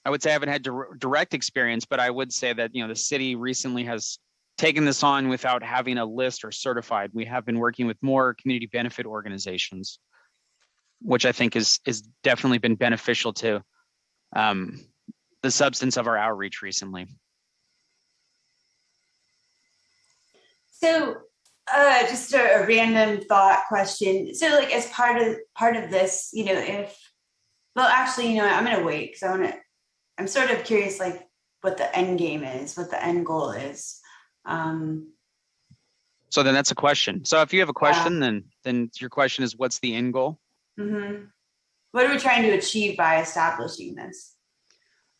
I would say I haven't had direct experience, but I would say that, the city recently has taken this on without having a list or certified. We have been working with more community benefit organizations, which I think is definitely been beneficial to the substance of our outreach recently. So just a random thought question. So like as part of this, I'm going to wait because I'm sort of curious, like what the end game is, what the end goal is. So then that's a question. So if you have a question, then your question is, what's the end goal? Mm-hmm. What are we trying to achieve by establishing this?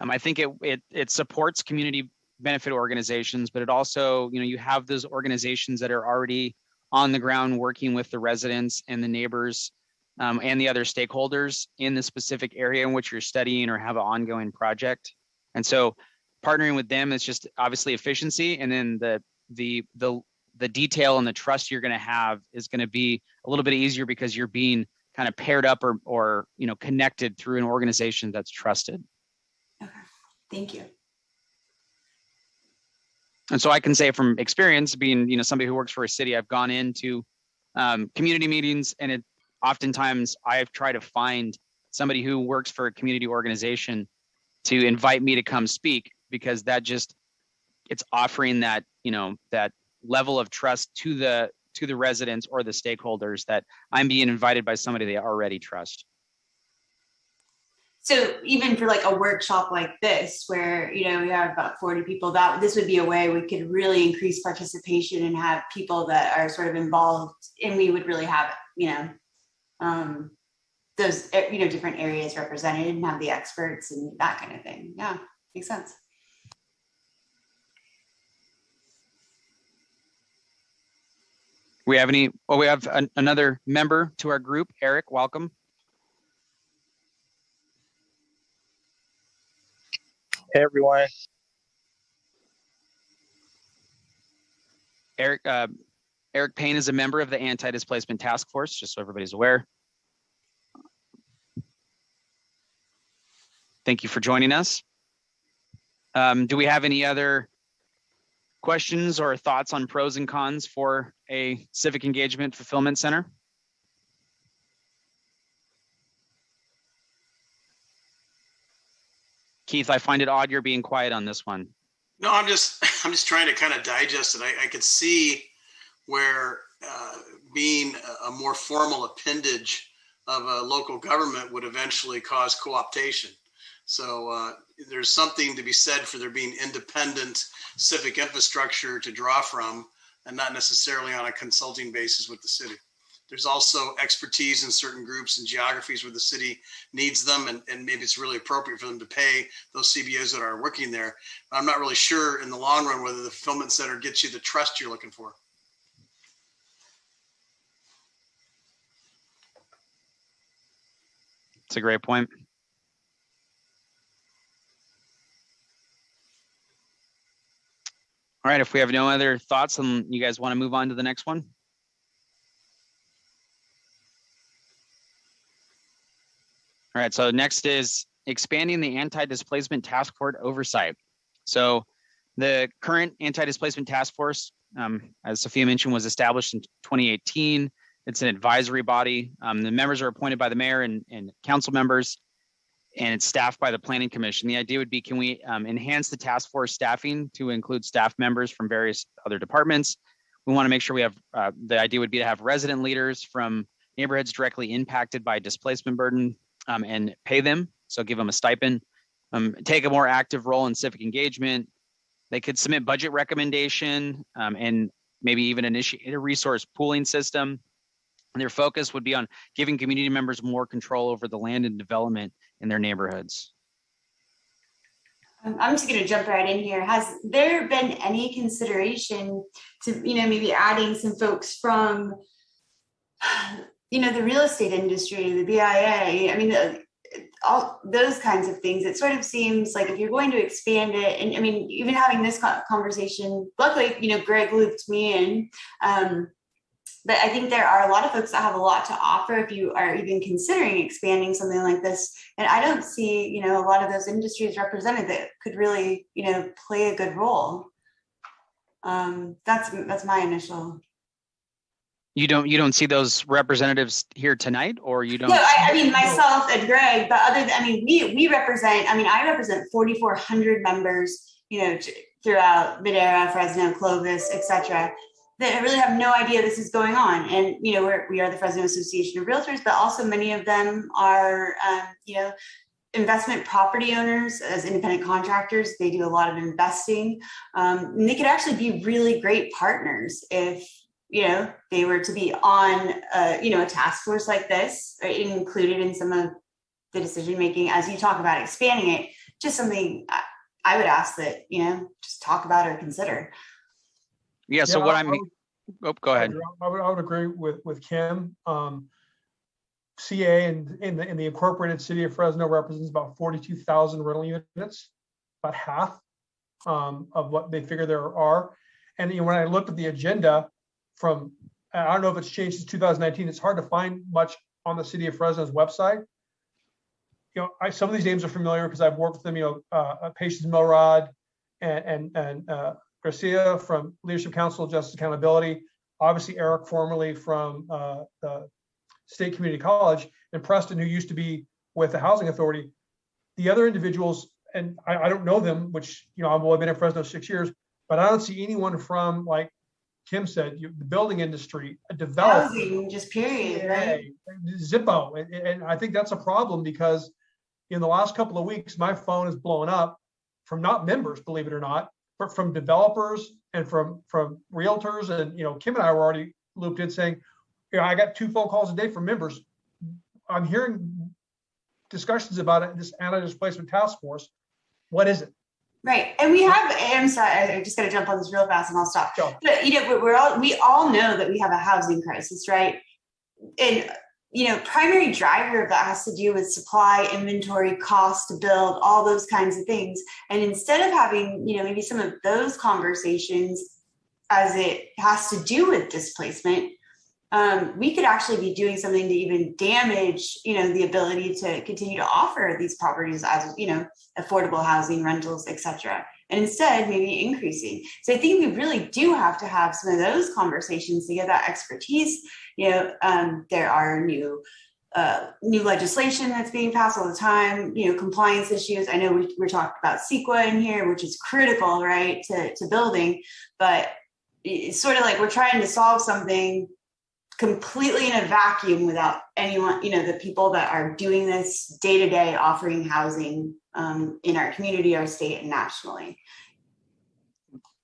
I think it supports community benefit organizations, but it also, you have those organizations that are already on the ground working with the residents and the neighbors and the other stakeholders in the specific area in which you're studying or have an ongoing project. And so partnering with them is just obviously efficiency, and then the detail and the trust you're going to have is going to be a little bit easier because you're being kind of paired up or connected through an organization that's trusted. Okay, thank you. And so I can say from experience, being somebody who works for a city, I've gone into community meetings, and oftentimes I've tried to find somebody who works for a community organization to invite me to come speak, because it's offering that that level of trust to the residents or the stakeholders that I'm being invited by somebody they already trust. So even for like a workshop like this, where we have about 40 people, this would be a way we could really increase participation and have people that are sort of involved, and we would really have those different areas represented and have the experts and that kind of thing. Yeah, makes sense. We have another member to our group. Eric, welcome. Hey everyone. Eric Payne is a member of the Anti-Displacement Task Force, just so everybody's aware. Thank you for joining us. Do we have any other questions or thoughts on pros and cons for a civic engagement fulfillment center? Keith, I find it odd you're being quiet on this one. No, I'm just trying to kind of digest it. I could see where being a more formal appendage of a local government would eventually cause co-optation. So there's something to be said for there being independent civic infrastructure to draw from, and not necessarily on a consulting basis with the city. There's also expertise in certain groups and geographies where the city needs them, and maybe it's really appropriate for them to pay those CBOs that are working there. I'm not really sure in the long run whether the fulfillment center gets you the trust you're looking for. It's a great point. All right, if we have no other thoughts, then you guys want to move on to the next one? All right, so next is expanding the Anti-Displacement Task Force oversight. So the current Anti-Displacement Task Force, as Sophia mentioned, was established in 2018. It's an advisory body. The members are appointed by the mayor and council members, and it's staffed by the Planning Commission. The idea would be, can we enhance the task force staffing to include staff members from various other departments? We want to make sure we have, the idea would be to have resident leaders from neighborhoods directly impacted by displacement burden and pay them, so give them a stipend, take a more active role in civic engagement. They could submit budget recommendation and maybe even initiate a resource pooling system. And their focus would be on giving community members more control over the land and development in their neighborhoods. I'm just going to jump right in here. Has there been any consideration to, maybe adding some folks from, the real estate industry, the BIA? I mean, all those kinds of things. It sort of seems like if you're going to expand it, and I mean, even having this conversation, luckily, Greg looped me in. But I think there are a lot of folks that have a lot to offer if you are even considering expanding something like this. And I don't see, a lot of those industries represented that could really, play a good role. That's my initial. You don't see those representatives here tonight, or you don't? No, I mean myself and Greg, but other than, we represent. I represent 4,400 members, throughout Madera, Fresno, Clovis, etc. That really have no idea this is going on. And, we are the Fresno Association of Realtors, but also many of them are, investment property owners as independent contractors. They do a lot of investing. And they could actually be really great partners if, they were to be on, a task force like this, or included in some of the decision-making as you talk about expanding it. Just something I would ask that, just talk about or consider. Yeah. So what go ahead. I would agree with Kim. CA in the incorporated city of Fresno represents about 42,000 rental units, about half of what they figure there are. And when I looked at the agenda from, I don't know if it's changed since 2019. It's hard to find much on the city of Fresno's website. Some of these names are familiar because I've worked with them. Patience Milrod and Garcia from Leadership Council of Justice Accountability, obviously Eric formerly from the State Community College, and Preston, who used to be with the Housing Authority. The other individuals, and I don't know them, which, I've only been in Fresno 6 years, but I don't see anyone from, like Kim said, the building industry, a developer. Housing, just period, right? Zippo. And I think that's a problem because in the last couple of weeks, my phone is blowing up from not members, believe it or not, but from developers and from realtors. And, Kim and I were already looped in saying, I got 2 phone calls a day from members. I'm hearing discussions about it, this anti-displacement task force. What is it? Right. And we have, I'm sorry, I just got to jump on this real fast and I'll stop. Sure. But, we all know that we have a housing crisis, right? And, primary driver of that has to do with supply, inventory, cost to build, all those kinds of things. And instead of having, maybe some of those conversations as it has to do with displacement, we could actually be doing something to even damage, the ability to continue to offer these properties as, affordable housing, rentals, etc. And instead, maybe increasing. So I think we really do have to have some of those conversations to get that expertise. There are new legislation that's being passed all the time. Compliance issues. I know we're talking about CEQA in here, which is critical, right, to building. But it's sort of like we're trying to solve something completely in a vacuum without anyone, the people that are doing this day to day, offering housing in our community, our state, and nationally.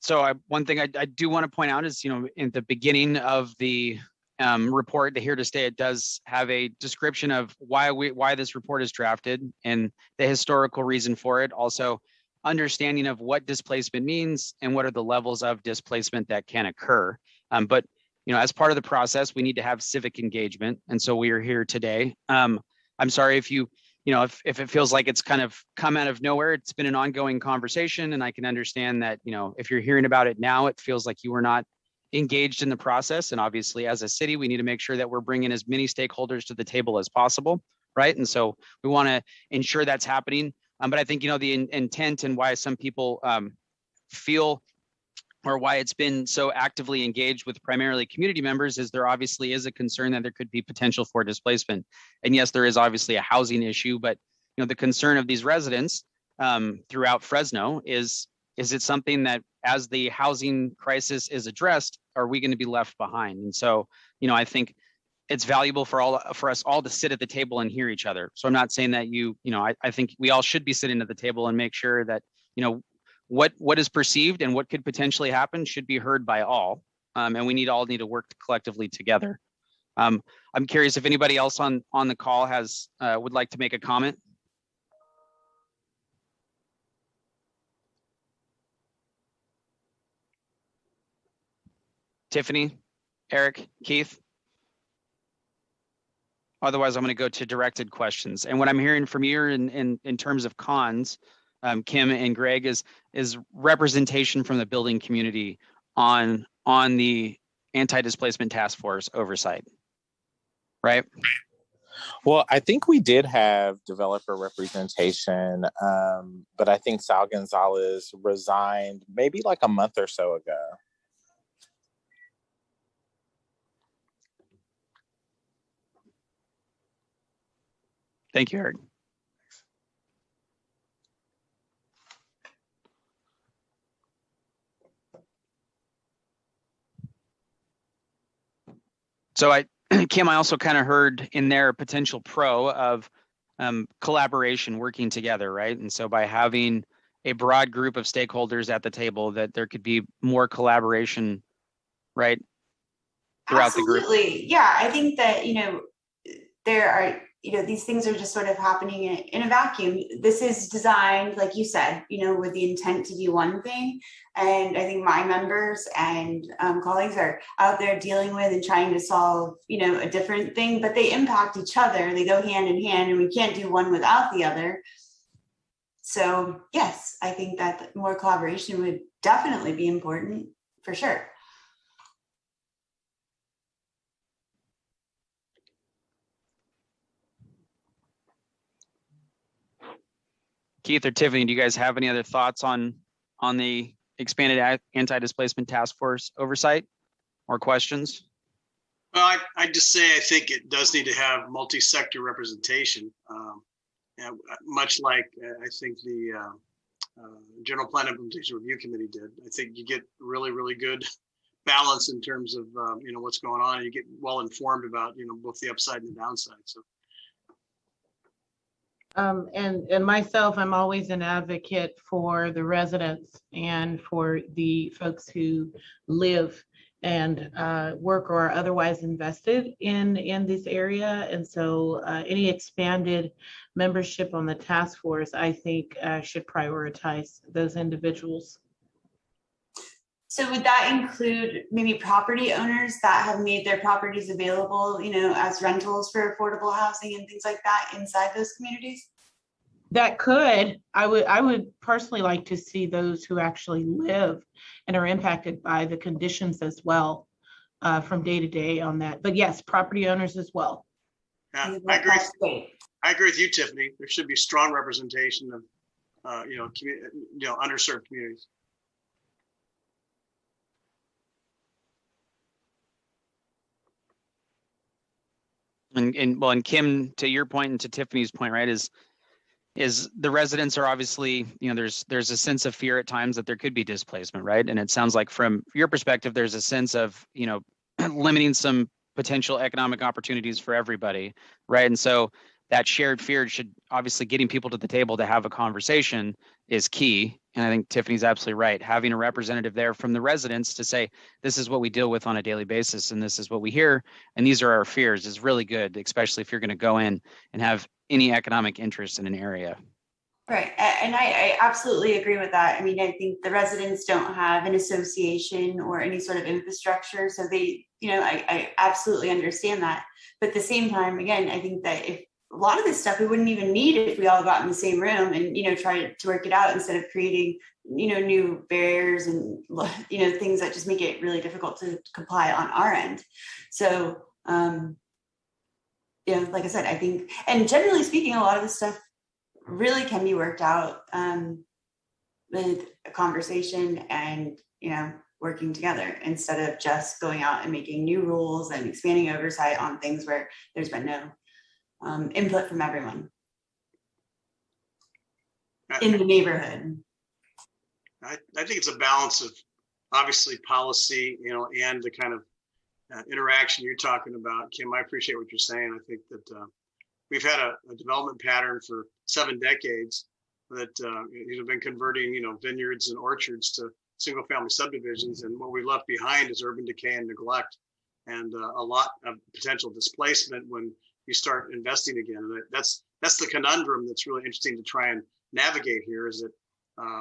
So one thing I do want to point out is, in the beginning of the report, the Here to Stay, it does have a description of why this report is drafted and the historical reason for it. Also, understanding of what displacement means and what are the levels of displacement that can occur. But as part of the process, we need to have civic engagement. And so we are here today. I'm sorry if if it feels like it's kind of come out of nowhere. It's been an ongoing conversation, and I can understand that, if you're hearing about it now, it feels like you were not engaged in the process. And obviously, as a city, we need to make sure that we're bringing as many stakeholders to the table as possible, right? And so we want to ensure that's happening. But I think, the intent and why some people feel, or why it's been so actively engaged with primarily community members, is there obviously is a concern that there could be potential for displacement. And yes, there is obviously a housing issue, but the concern of these residents throughout Fresno is it something that, as the housing crisis is addressed, are we going to be left behind? And so, I think it's valuable for us all to sit at the table and hear each other. So I'm not saying that I think we all should be sitting at the table and make sure that, what is perceived and what could potentially happen should be heard by all. And we all need to work collectively together. I'm curious if anybody else on the call has would like to make a comment. Tiffany, Eric, Keith. Otherwise, I'm going to go to directed questions. And what I'm hearing from you in terms of cons, Kim and Greg, is representation from the building community on the anti-displacement task force oversight, right? Well, I think we did have developer representation, but I think Sal Gonzalez resigned maybe like a month or so ago. Thank you, Eric. So Kim, I also kind of heard in there a potential pro of collaboration, working together, right? And so by having a broad group of stakeholders at the table, that there could be more collaboration, right? Throughout Absolutely. the group. Yeah, I think that, there are, these things are just sort of happening in a vacuum. This is designed, like you said, with the intent to do one thing. And I think my members and colleagues are out there dealing with and trying to solve, a different thing, but they impact each other. They go hand in hand, and we can't do one without the other. So yes, I think that more collaboration would definitely be important, for sure. Keith or Tiffany, do you guys have any other thoughts on the expanded anti-displacement task force oversight or questions? Well, I just say I think it does need to have multi-sector representation, much like I think the General Plan Implementation Review Committee did. I think you get really, really good balance in terms of what's going on, and you get well informed about both the upside and the downside. So. And myself, I'm always an advocate for the residents and for the folks who live and work or are otherwise invested in this area. And so any expanded membership on the task force, I think, should prioritize those individuals. So would that include maybe property owners that have made their properties available, as rentals for affordable housing and things like that inside those communities? That could. I would personally like to see those who actually live and are impacted by the conditions as well, from day to day on that. But yes, property owners as well. Yeah, I agree. I agree with you, Tiffany. There should be strong representation of, underserved communities. And Kim, to your point and to Tiffany's point, right, is the residents are obviously, there's a sense of fear at times that there could be displacement, right? And it sounds like from your perspective, there's a sense of, limiting some potential economic opportunities for everybody, right? And so that shared fear should obviously, getting people to the table to have a conversation is key. And I think Tiffany's absolutely right. Having a representative there from the residents to say, this is what we deal with on a daily basis, and this is what we hear, and these are our fears, is really good, especially if you're going to go in and have any economic interest in an area. Right. And I absolutely agree with that. I mean, I think the residents don't have an association or any sort of infrastructure. So they, I absolutely understand that. But at the same time, again, I think that if a lot of this stuff we wouldn't even need if we all got in the same room and, try to work it out instead of creating, new barriers and, things that just make it really difficult to comply on our end. So, like I said, I think, and generally speaking, a lot of this stuff really can be worked out with a conversation and, working together instead of just going out and making new rules and expanding oversight on things where there's been no input from everyone in the neighborhood. I think it's a balance of obviously policy, and the kind of interaction you're talking about, Kim. I appreciate what you're saying. I think that we've had a development pattern for 7 decades that have been converting, vineyards and orchards to single-family subdivisions, and what we left behind is urban decay and neglect. and a lot of potential displacement when you start investing again. And that's the conundrum that's really interesting to try and navigate here, is that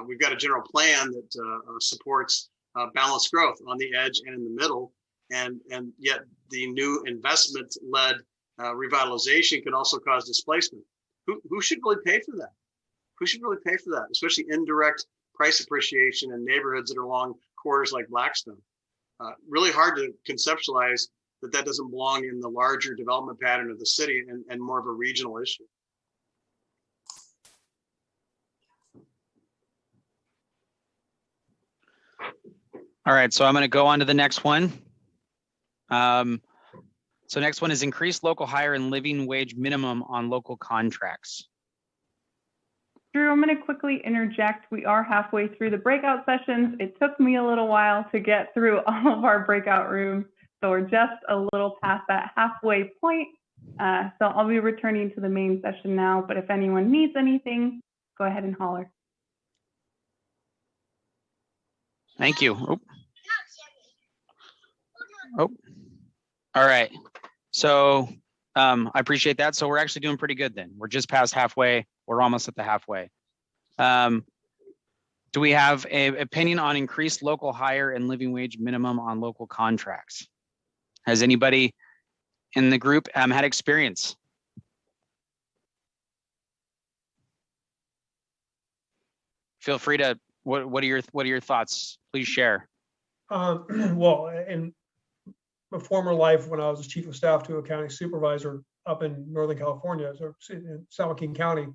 we've got a general plan that supports balanced growth on the edge and in the middle, and yet the new investment-led revitalization can also cause displacement. Who should really pay for that? Who should really pay for that, especially indirect price appreciation in neighborhoods that are along corridors like Blackstone? Really hard to conceptualize that doesn't belong in the larger development pattern of the city and more of a regional issue. All right, so I'm going to go on to the next one. So next one is increased local hire and living wage minimum on local contracts. Drew, I'm going to quickly interject. We are halfway through the breakout sessions. It took me a little while to get through all of our breakout rooms, so we're just a little past that halfway point. So I'll be returning to the main session now, but if anyone needs anything, go ahead and holler. Thank you. Oh. All right. So I appreciate that. So we're actually doing pretty good then. We're just past halfway. We're almost at the halfway. Do we have an opinion on increased local hire and living wage minimum on local contracts? Has anybody in the group had experience? Feel free to, what are your thoughts? Please share. Well, in a former life, when I was chief of staff to a county supervisor up in Northern California, so in San Joaquin County,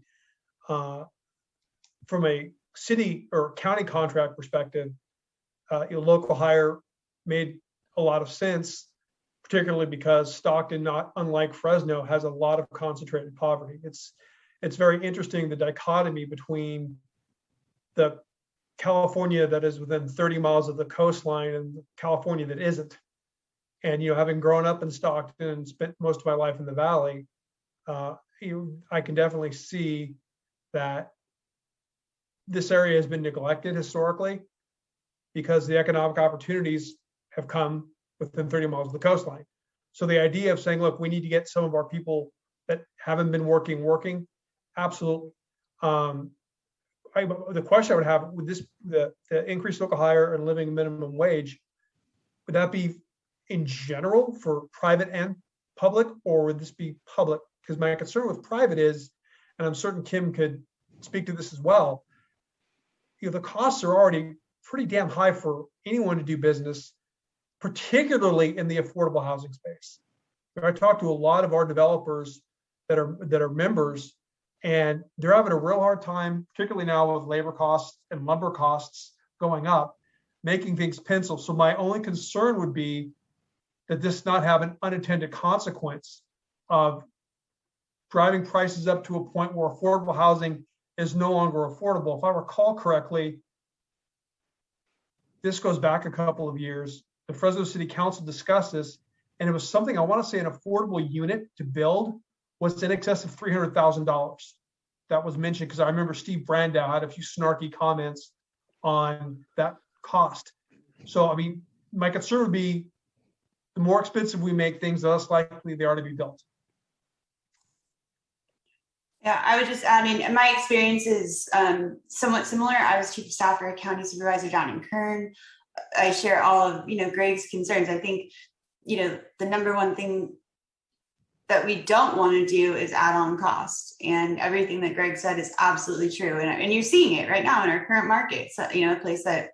from a city or county contract perspective, local hire made a lot of sense, particularly because Stockton, not unlike Fresno, has a lot of concentrated poverty. It's very interesting, the dichotomy between the California that is within 30 miles of the coastline and California that isn't. And, having grown up in Stockton and spent most of my life in the Valley, I can definitely see that this area has been neglected historically because the economic opportunities have come within 30 miles of the coastline. So the idea of saying, look, we need to get some of our people that haven't been working, absolutely. The question I would have with this, the increased local hire and living minimum wage, would that be in general for private and public, or would this be public? Because my concern with private is, and I'm certain Kim could speak to this as well, the costs are already pretty damn high for anyone to do business, particularly in the affordable housing space. I talked to a lot of our developers that are members, and they're having a real hard time, particularly now with labor costs and lumber costs going up, making things pencil. So my only concern would be that this not have an unintended consequence of driving prices up to a point where affordable housing is no longer affordable. If I recall correctly, this goes back a couple of years. The Fresno City Council discussed this, and it was something, I want to say, an affordable unit to build was in excess of $300,000. That was mentioned because I remember Steve Brandow had a few snarky comments on that cost. So, I mean, my concern would be the more expensive we make things, the less likely they are to be built. Yeah, I would just add, my experience is somewhat similar. I was chief of staff for a county supervisor down in Kern. I share all of, Greg's concerns. I think, the number one thing that we don't want to do is add on cost. And everything that Greg said is absolutely true. And you're seeing it right now in our current market. So, a place that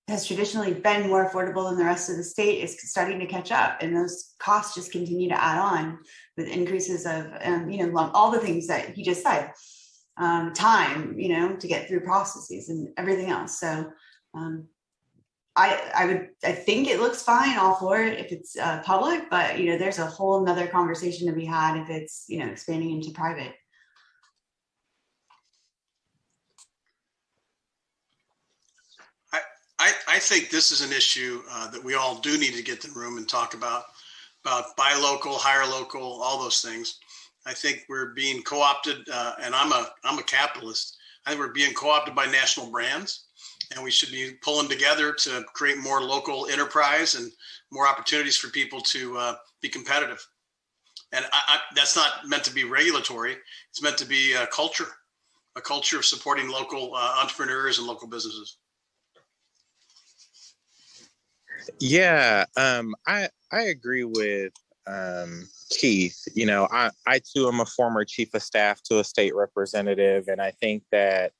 has traditionally been more affordable than the rest of the state is starting to catch up. And those costs just continue to add on with increases of, all the things that he just said, time, to get through processes and everything else. So I think it looks fine all for it if it's public, but, there's a whole nother conversation to be had if it's, expanding into private. I think this is an issue that we all do need to get in the room and talk about buy local, hire local, all those things. I think we're being co-opted, and I'm a capitalist. I think we're being co-opted by national brands. and we should be pulling together to create more local enterprise and more opportunities for people to be competitive. And that's not meant to be regulatory. It's meant to be a culture of supporting local entrepreneurs and local businesses. Yeah, I agree with Keith. You know, I too am a former chief of staff to a state representative, and I think that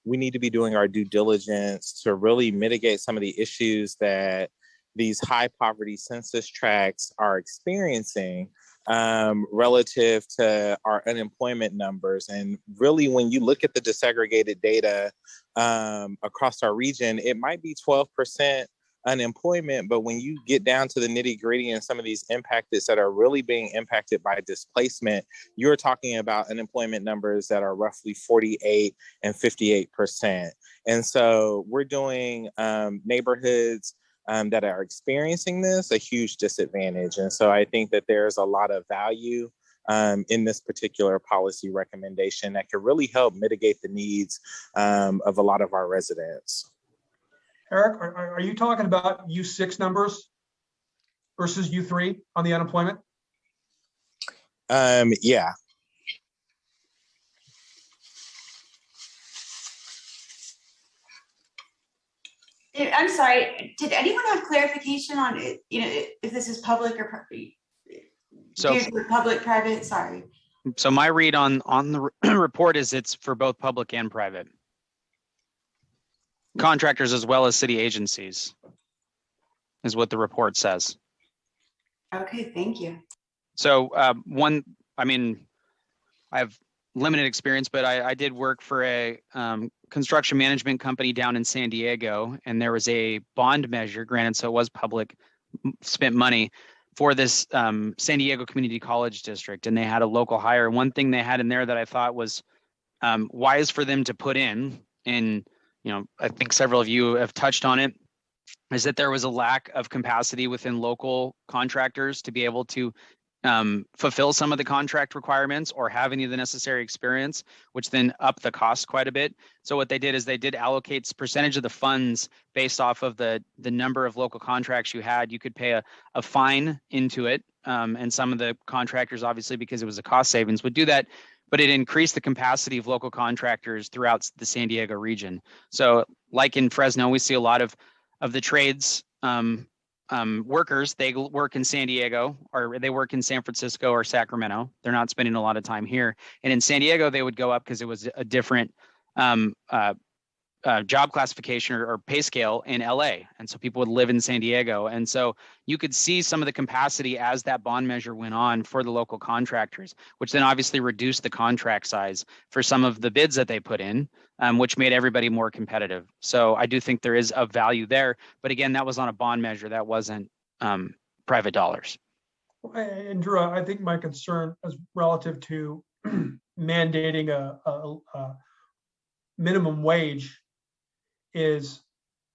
we need to be doing our due diligence to really mitigate some of the issues that these high poverty census tracts are experiencing relative to our unemployment numbers. And really, when you look at the disaggregated data across our region, it might be 12% unemployment, but when you get down to the nitty gritty and some of these impacted that are really being impacted by displacement, you're talking about unemployment numbers that are roughly 48 and 58%. And so we're doing neighborhoods that are experiencing this a huge disadvantage. And so I think that there's a lot of value in this particular policy recommendation that could really help mitigate the needs of a lot of our residents. Eric, are you talking about U6 numbers versus U3 on the unemployment? Yeah. I'm sorry, did anyone have clarification on it, you know, if this is public or public-private? Sorry. So my read on the report is it's for both public and private contractors as well as city agencies, is what the report says. Okay, thank you. So I have limited experience, but I did work for a construction management company down in San Diego, and there was a bond measure, granted, so it was public, spent money for this San Diego Community College District, and they had a local hire. One thing they had in there that I thought was wise for them to put in, and I think several of you have touched on it, is that there was a lack of capacity within local contractors to be able to fulfill some of the contract requirements or have any of the necessary experience, which then upped the cost quite a bit. So what they did is they did allocate percentage of the funds based off of the number of local contracts you had. You could pay a fine into it, and some of the contractors, obviously because it was a cost savings, would do that, but it increased the capacity of local contractors throughout the San Diego region. So like in Fresno, we see a lot of the trades workers, they work in San Diego, or they work in San Francisco or Sacramento. They're not spending a lot of time here. And in San Diego, they would go up because it was a different job classification or pay scale in LA. And so people would live in San Diego. And so you could see some of the capacity as that bond measure went on for the local contractors, which then obviously reduced the contract size for some of the bids that they put in, which made everybody more competitive. So I do think there is a value there. But again, that was on a bond measure. That wasn't private dollars. And Drew, I think my concern is relative to mandating a minimum wage is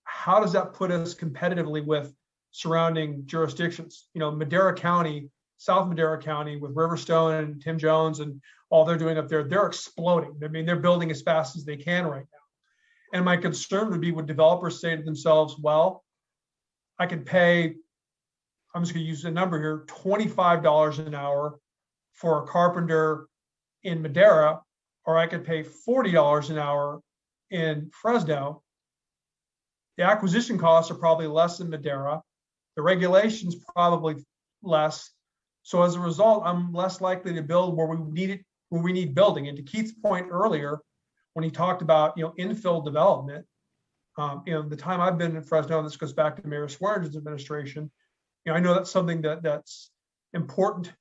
how does that put us competitively with surrounding jurisdictions? Madera County, South Madera County with Riverstone and Tim Jones and all they're doing up there, they're exploding. I mean, they're building as fast as they can right now. And my concern would be, would developers say to themselves, well, I could pay, I'm just going to use a number here, $25 an hour for a carpenter in Madera, or I could pay $40 an hour in Fresno. The acquisition costs are probably less in Madera. The regulations probably less. So as a result, I'm less likely to build where we need building. And to Keith's point earlier, when he talked about infill development, the time I've been in Fresno, and this goes back to Mayor Swearingen's administration, I know that's something that's important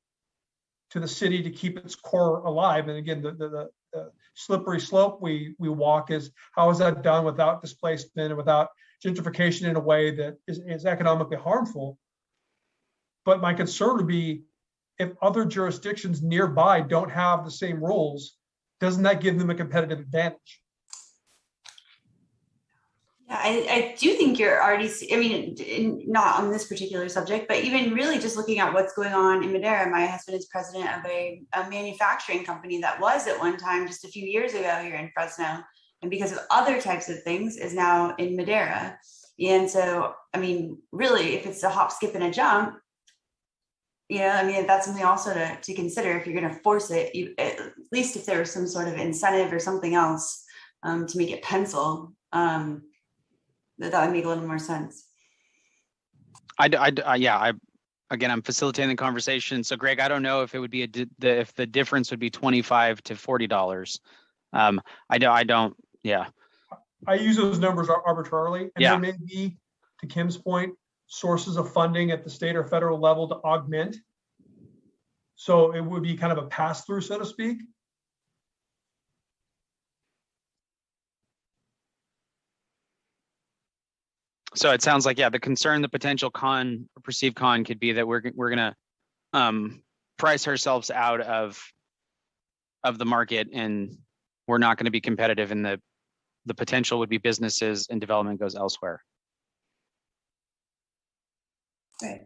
to the city to keep its core alive. And again, the slippery slope we walk is, how is that done without displacement and without gentrification in a way that is economically harmful? But my concern would be, if other jurisdictions nearby don't have the same rules, doesn't that give them a competitive advantage? Yeah, I do think you're already, not on this particular subject, but even really just looking at what's going on in Madera. My husband is president of a manufacturing company that was at one time, just a few years ago here in Fresno, and because of other types of things is now in Madera. And so, I mean, really, if it's a hop, skip, and a jump, I mean, that's something also to consider if you're going to force it, at least if there was some sort of incentive or something else to make it pencil, that would make a little more sense. Again, I'm facilitating the conversation. So Greg, I don't know if it would be if the difference would be $25 to $40. I don't. Yeah. I use those numbers arbitrarily, and there may be, to Kim's point, sources of funding at the state or federal level to augment. So it would be kind of a pass through, so to speak. So it sounds like, the concern, the potential con, or perceived con, could be that we're going to price ourselves out of the market, and we're not going to be competitive, and the potential would be businesses and development goes elsewhere. Right.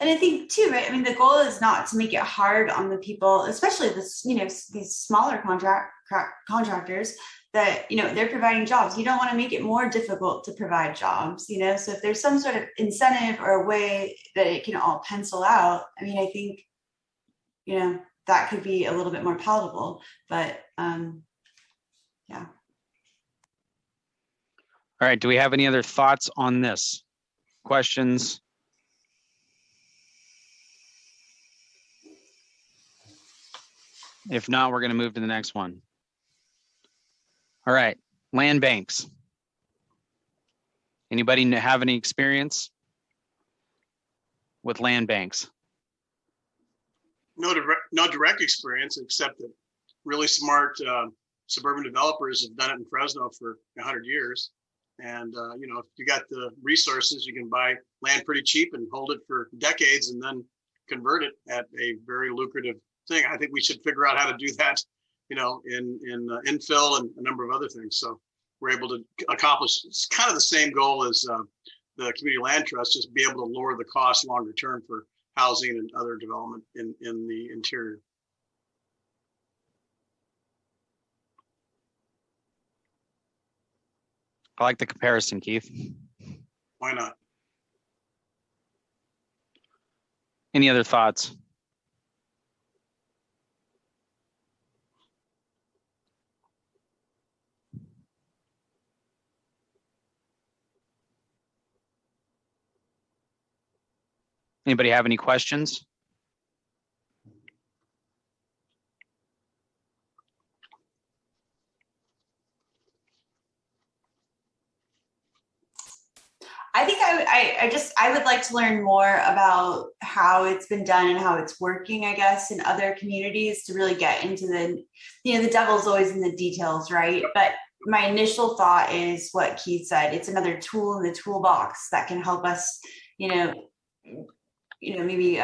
And I think too, right? I mean, the goal is not to make it hard on the people, especially these smaller contractors that, they're providing jobs. You don't want to make it more difficult to provide jobs, so if there's some sort of incentive or a way that it can all pencil out, I mean, I think, that could be a little bit more palatable, but yeah. All right. Do we have any other thoughts on this? Questions? If not, we're going to move to the next one. All right. Land banks. Anybody have any experience with land banks? No direct experience, except that really smart suburban developers have done it in Fresno for 100 years. And, if you got the resources, you can buy land pretty cheap and hold it for decades and then convert it at a very lucrative thing. I think we should figure out how to do that, in infill and a number of other things. So we're able to accomplish, it's kind of the same goal as the community land trust, just be able to lower the cost longer term for housing and other development in the interior. I like the comparison, Keith. Why not? Any other thoughts? Anybody have any questions? I think I would like to learn more about how it's been done and how it's working, I guess, in other communities to really get into the devil's always in the details, right? But my initial thought is what Keith said. It's another tool in the toolbox that can help us, maybe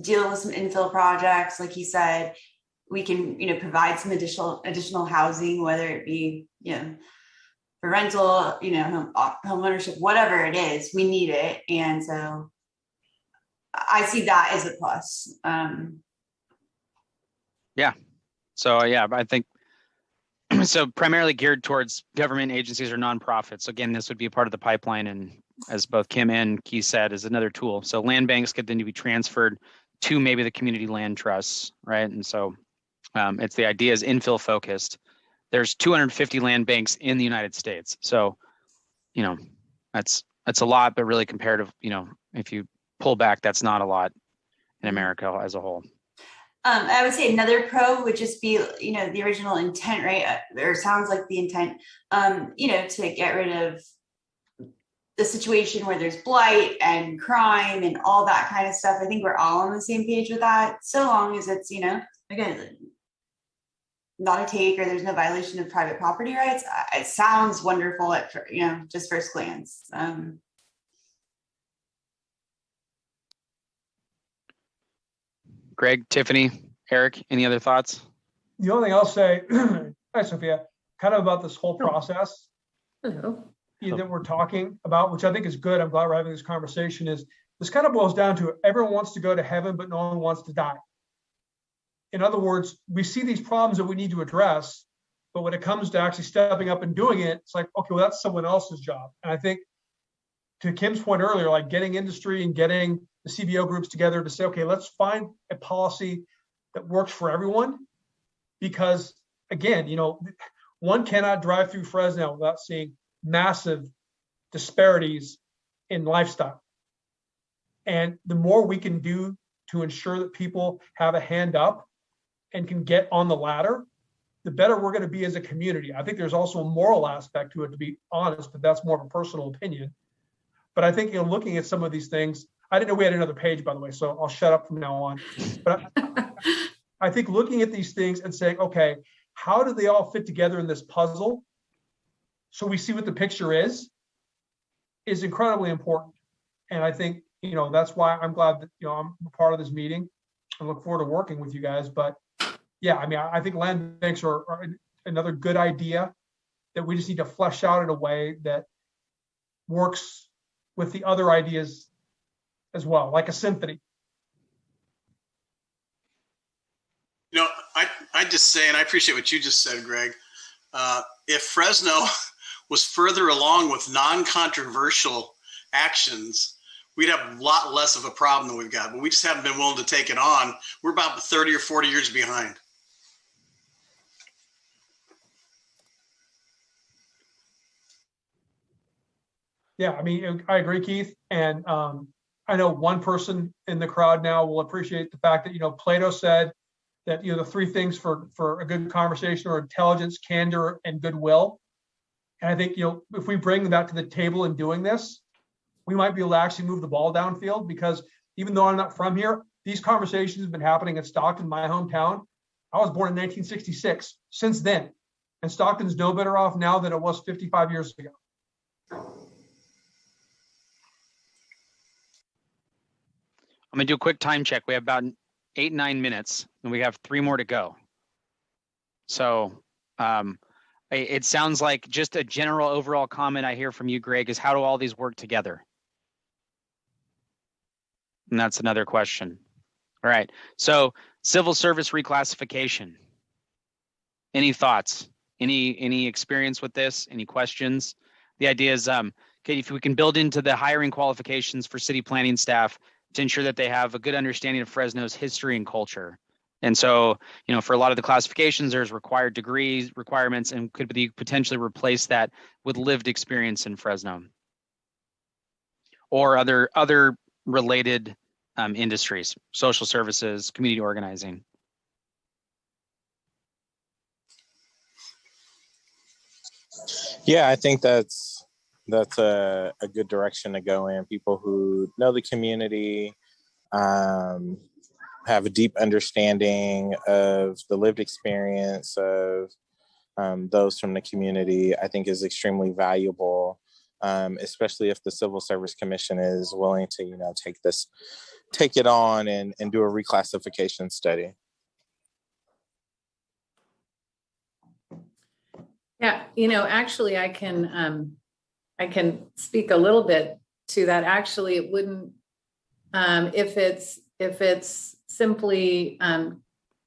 deal with some infill projects. Like he said, we can, provide some additional housing, whether it be, for rental, home ownership, whatever it is, we need it. And so I see that as a plus. Yeah. So, I think so primarily geared towards government agencies or nonprofits. Again, this would be a part of the pipeline. And as both Kim and Keith said, is another tool. So land banks could then be transferred to maybe the community land trusts, right? And so it's the idea is infill focused. There's 250 land banks in the United States. So, that's a lot, but really comparative, if you pull back, that's not a lot in America as a whole. I would say another pro would just be, the original intent, right? Or sounds like the intent, to get rid of the situation where there's blight and crime and all that kind of stuff. I think we're all on the same page with that. So long as it's, again, not a take or there's no violation of private property rights. It sounds wonderful at, just first glance. Greg, Tiffany, Eric, any other thoughts? The only thing I'll say, hi, Sophia, kind of about this whole process that we're talking about, which I think is good. I'm glad we're having this conversation, is this kind of boils down to everyone wants to go to heaven, but no one wants to die. In other words, we see these problems that we need to address, But when it comes to actually stepping up and doing it, it's like, okay, well, that's someone else's job. And I think to Kim's point earlier, like getting industry and getting the CBO groups together to say, okay, let's find a policy that works for everyone. Because again, you know, one cannot drive through Fresno without seeing massive disparities in lifestyle. And the more we can do to ensure that people have a hand up and can get on the ladder, the better we're going to be as a community. I think there's also a moral aspect to it, to be honest, but that's more of a personal opinion. But I think, you know, looking at some of these things, I didn't know we had another page, by the way, so I'll shut up from now on. But I think looking at these things and saying, okay, how do they all fit together in this puzzle so we see what the picture is incredibly important. And I think, you know, that's why I'm glad that, you know, I'm a part of this meeting. I look forward to working with you guys. But yeah, I mean, I think land banks are another good idea that we just need to flesh out in a way that works with the other ideas as well, like a symphony. You know, I just say, and I appreciate what you just said, Greg. If Fresno was further along with non-controversial actions, we'd have a lot less of a problem than we've got, but we just haven't been willing to take it on. We're about 30 or 40 years behind. Yeah, I mean, I agree, Keith. And I know one person in the crowd now will appreciate the fact that, you know, Plato said that, you know, the three things for a good conversation are intelligence, candor, and goodwill. And I think, you know, if we bring that to the table in doing this, we might be able to actually move the ball downfield, because even though I'm not from here, these conversations have been happening in Stockton, my hometown. I was born in 1966. Since then, and Stockton's no better off now than it was 55 years ago. I'm gonna do a quick time check. We have about 8-9 minutes, and we have 3 more to go. So it sounds like just a general overall comment I hear from you, Greg, is how do all these work together? And that's another question. All right. So civil service reclassification. Any thoughts? Any experience with this? Any questions? The idea is, okay, if we can build into the hiring qualifications for city planning staff to ensure that they have a good understanding of Fresno's history and culture. And so, you know, for a lot of the classifications, there's required degrees, requirements, and could be potentially replace that with lived experience in Fresno or other related industries, social services, community organizing. Yeah, I think that's a good direction to go in. People who know the community, have a deep understanding of the lived experience of those from the community, I think is extremely valuable, especially if the Civil Service Commission is willing to, you know, take it on and do a reclassification study. Yeah, you know, actually, I can speak a little bit to that. Actually, it wouldn't, if it's simply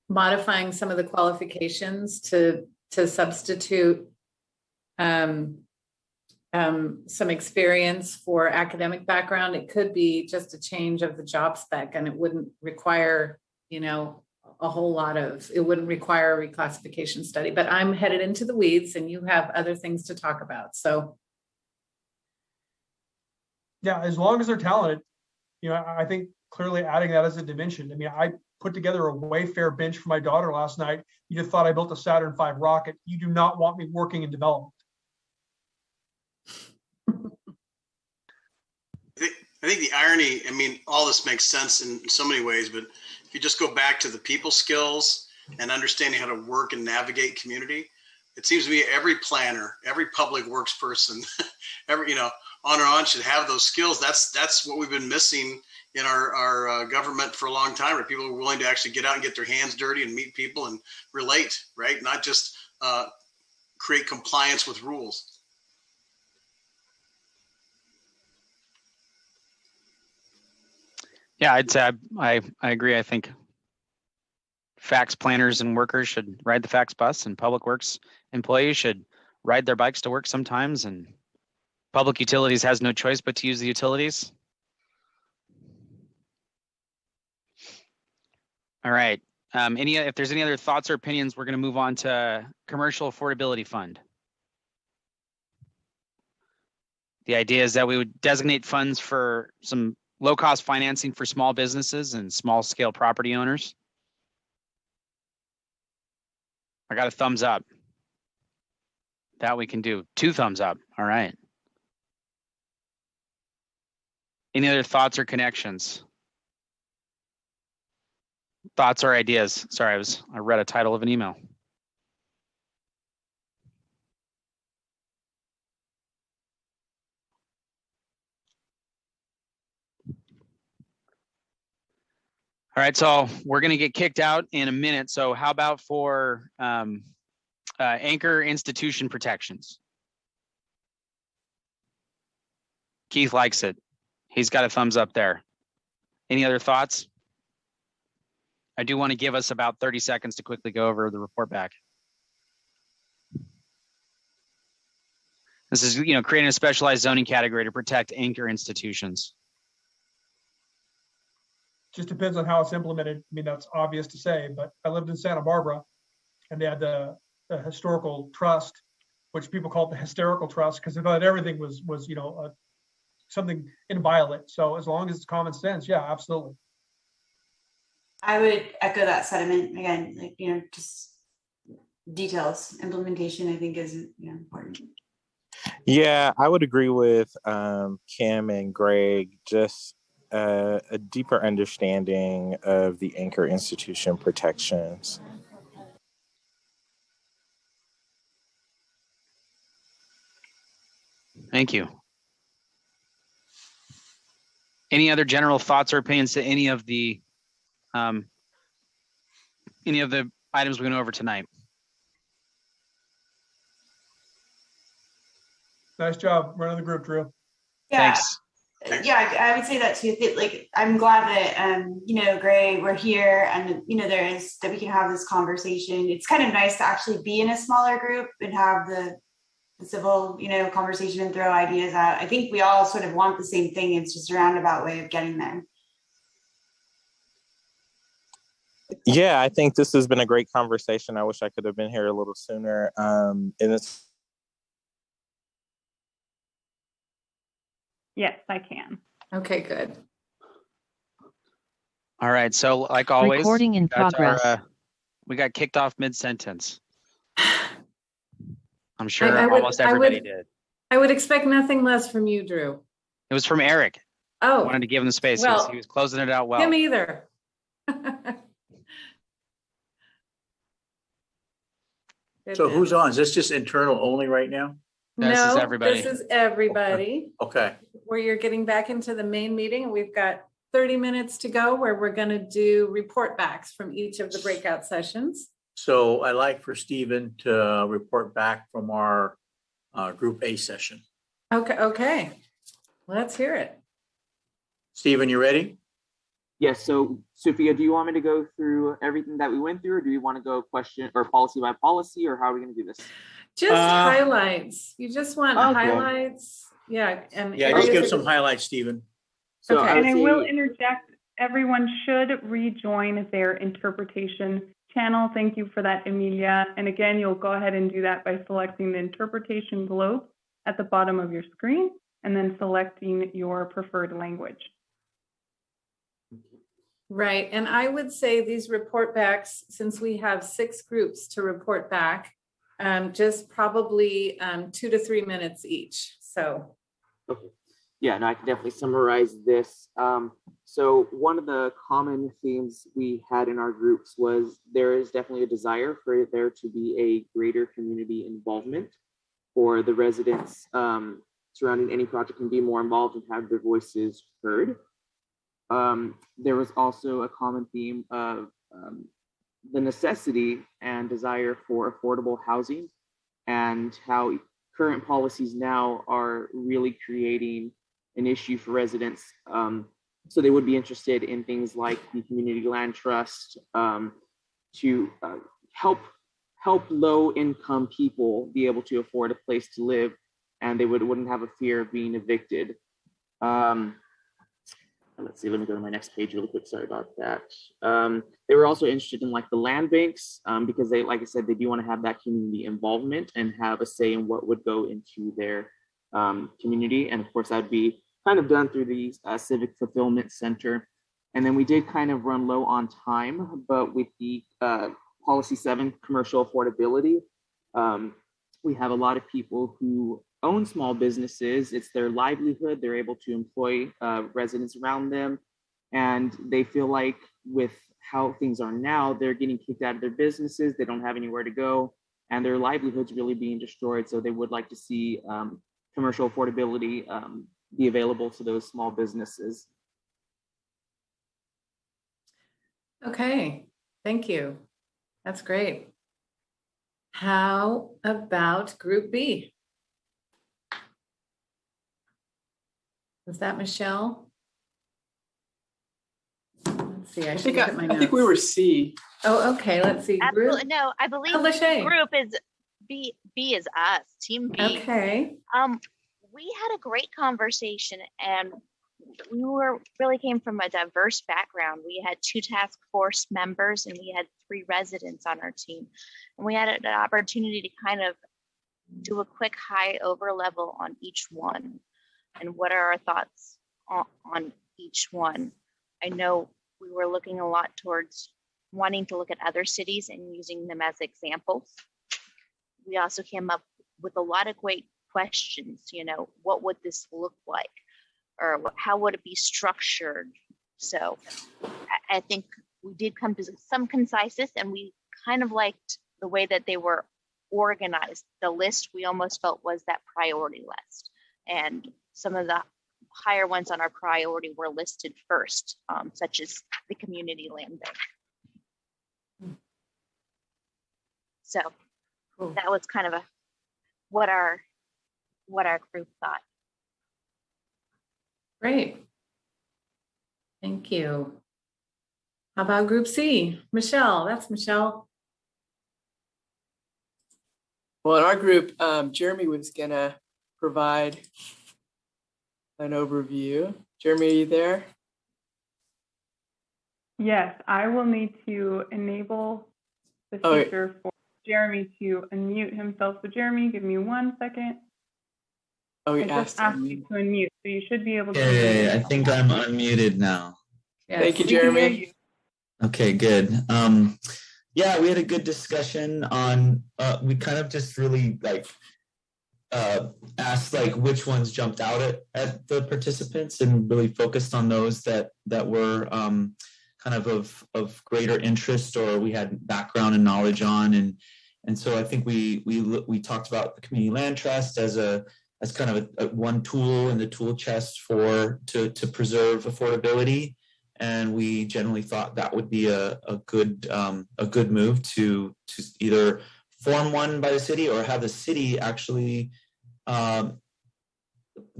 modifying some of the qualifications to substitute some experience for academic background, it could be just a change of the job spec, and it wouldn't require, you know, it wouldn't require a reclassification study. But I'm headed into the weeds, and you have other things to talk about. So yeah, as long as they're talented, you know, I think clearly adding that as a dimension. I mean, I put together a Wayfair bench for my daughter last night. You just thought I built a Saturn V rocket. You do not want me working in development. I think the irony, I mean, all this makes sense in so many ways, but if you just go back to the people skills and understanding how to work and navigate community, it seems to me every planner, every public works person, every, you know, on or on should have those skills. That's what we've been missing in our government for a long time, where people are willing to actually get out and get their hands dirty and meet people and relate, right? Not just create compliance with rules. Yeah, I'd say I agree. I think fax planners and workers should ride the fax bus, and public works employees should ride their bikes to work sometimes, and public utilities has no choice but to use the utilities. All right. If there's any other thoughts or opinions, we're going to move on to commercial affordability fund. The idea is that we would designate funds for some low-cost financing for small businesses and small-scale property owners. I got a thumbs up. That we can do. 2 thumbs up. All right. Any other thoughts or connections? Thoughts or ideas? Sorry, I read a title of an email. All right, so we're going to get kicked out in a minute. So how about for anchor institution protections? Keith likes it. He's got a thumbs up there. Any other thoughts? I do want to give us about 30 seconds to quickly go over the report back. This is, creating a specialized zoning category to protect anchor institutions. Just depends on how it's implemented. I mean, that's obvious to say, but I lived in Santa Barbara and they had the historical trust, which people call the hysterical trust, because they thought everything was something inviolate. So as long as it's common sense, yeah, absolutely. I would echo that sentiment again, just details, implementation, I think is important. Yeah, I would agree with Kim and Greg. Just a deeper understanding of the anchor institution protections. Thank you. Any other general thoughts or opinions to any of the items we went over tonight? Nice job running the group, Drew. Yeah. Thanks. Yeah, I would say that too. I'm glad that Gray, we're here, and that we can have this conversation. It's kind of nice to actually be in a smaller group and have the civil, conversation and throw ideas out. I think we all sort of want the same thing. It's just a roundabout way of getting there. Yeah, I think this has been a great conversation. I wish I could have been here a little sooner. And it's Yes, I can. Okay, good. All right. So like always, Recording in progress. We got kicked off mid-sentence. I'm sure almost everybody did. I would expect nothing less from you, Drew. It was from Eric. Oh. I wanted to give him the space. Well, he was closing it out well. Him either. So who's on? Is this just internal only right now? This is everybody. This is everybody. Okay. Where you're getting back into the main meeting. We've got 30 minutes to go where we're going to do report backs from each of the breakout sessions. So I'd like for Stephen to report back from our Group A session. Okay. Let's hear it. Stephen, you ready? Yes. So, Sophia, do you want me to go through everything that we went through, or do you want to go question or policy by policy, or how are we going to do this? Just highlights. You just want highlights. Yeah. And just give some highlights, Stephen. So okay. And I will interject, everyone should rejoin their interpretation channel. Thank you for that, Emilia. And again, you'll go ahead and do that by selecting the interpretation globe at the bottom of your screen and then selecting your preferred language. Right. And I would say these report backs, since we have 6 groups to report back, just probably 2 to 3 minutes each. So. Okay. Yeah, no, I can definitely summarize this. So one of the common themes we had in our groups was there is definitely a desire for there to be a greater community involvement for the residents surrounding any project can be more involved and have their voices heard. There was also a common theme of the necessity and desire for affordable housing and how current policies now are really creating an issue for residents. So they would be interested in things like the community land trust, to help low income people be able to afford a place to live, and they wouldn't have a fear of being evicted. Let's see, let me go to my next page really quick. Sorry about that. They were also interested in like the land banks because they, like I said, they do want to have that community involvement and have a say in what would go into their community. And of course, that'd be kind of done through the Civic Fulfillment Center. And then we did kind of run low on time, but with the Policy 7, commercial affordability, we have a lot of people who own small businesses. It's their livelihood. They're able to employ residents around them. And they feel like with how things are now, they're getting kicked out of their businesses. They don't have anywhere to go, and their livelihoods really being destroyed. So they would like to see commercial affordability be available to those small businesses. Okay, thank you. That's great. How about Group B? Was that Michelle? Let's see. I think we were C. Oh, okay. Let's see. Absolutely. Group. No, I believe Lachey. group is B. B is us, Team B. Okay. We had a great conversation, and we really came from a diverse background. We had 2 task force members, and we had 3 residents on our team, and we had an opportunity to kind of do a quick high over level on each one. And what are our thoughts on each one? I know we were looking a lot towards wanting to look at other cities and using them as examples. We also came up with a lot of great questions, what would this look like? Or how would it be structured? So I think we did come to some conciseness, and we kind of liked the way that they were organized. The list we almost felt was that priority list. And some of the higher ones on our priority were listed first, such as the community land bank. So that was kind of what our group thought. Great. Thank you. How about Group C? Michelle, that's Michelle. Well, in our group, Jeremy was gonna provide an overview. Jeremy, are you there? Yes, I will need to enable the feature for Jeremy to unmute himself. So Jeremy, give me 1 second. Oh, I just asked you to unmute, so you should be able to. Okay, I think I'm unmuted now. Yes, thank you, we can hear Jeremy. you. Okay, good. Yeah, we had a good discussion on, we kind of just really asked which ones jumped out at the participants, and really focused on those that were kind of greater interest, or we had background and knowledge on. And so I think we talked about the Community Land Trust as kind of a one tool in the tool chest to preserve affordability. And we generally thought that would be a good move to either form one by the city, or have the city actually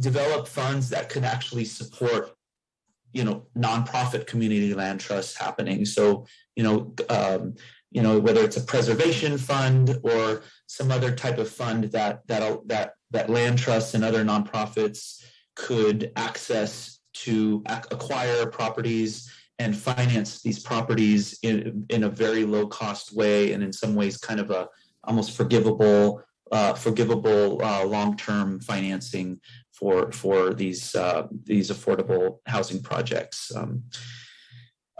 develop funds that could actually support nonprofit community land trusts happening. So whether it's a preservation fund or some other type of fund that land trusts and other nonprofits could access to acquire properties and finance these properties in a very low cost way, and in some ways kind of a almost forgivable long-term financing for these affordable housing projects.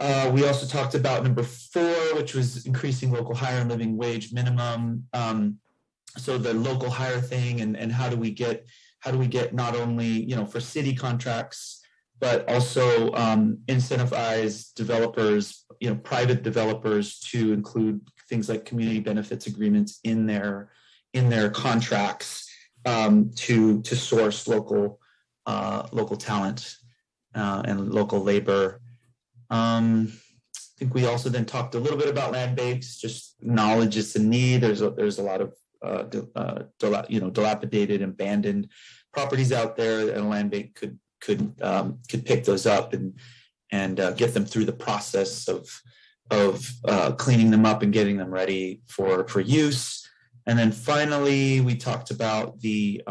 We also talked about number 4, which was increasing local hire and living wage minimum. So the local hire thing, and how do we get not only for city contracts, but also incentivize developers, private developers, to include things like community benefits agreements in their contracts to source local talent and local labor. I think we also then talked a little bit about land banks. Just knowledge is the need. There's a lot of dilapidated, abandoned properties out there, and a land bank could pick those up and get them through the process of cleaning them up and getting them ready for use. And then finally, we talked about the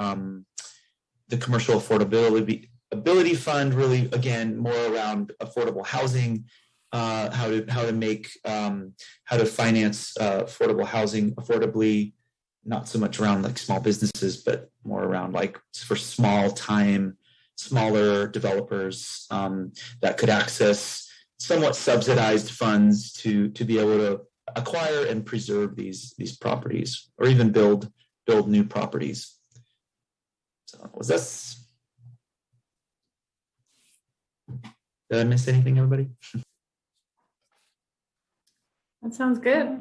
commercial affordability fund, really, again, more around affordable housing, how to finance affordable housing affordably, not so much around like small businesses, but more around like for smaller developers that could access somewhat subsidized funds to be able to acquire and preserve these properties, or even build new properties. So was this? Did I miss anything, everybody? That sounds good.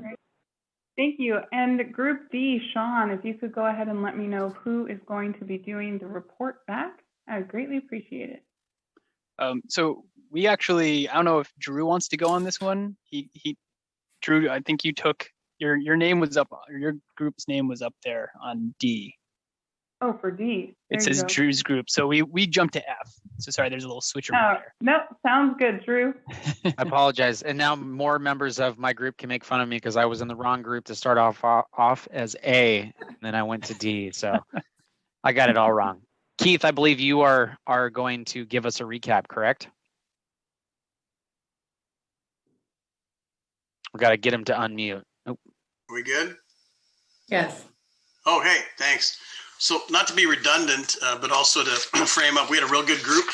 Thank you. And Group D, Sean, if you could go ahead and let me know who is going to be doing the report back, I would greatly appreciate it. So we actually, I don't know if Drew wants to go on this one. Drew, I think you took your name was up, your group's name was up there on D. Oh, for D. It says Drew's group. So we jumped to F. So sorry, there's a little switcheroo there. No, sounds good, Drew. I apologize. And now more members of my group can make fun of me because I was in the wrong group to start off as A, and then I went to D. So I got it all wrong. Keith, I believe you are going to give us a recap, correct? We got to get him to unmute. Oh. Are we good? Yes. Okay, thanks. So not to be redundant, but also to frame up, we had a real good group.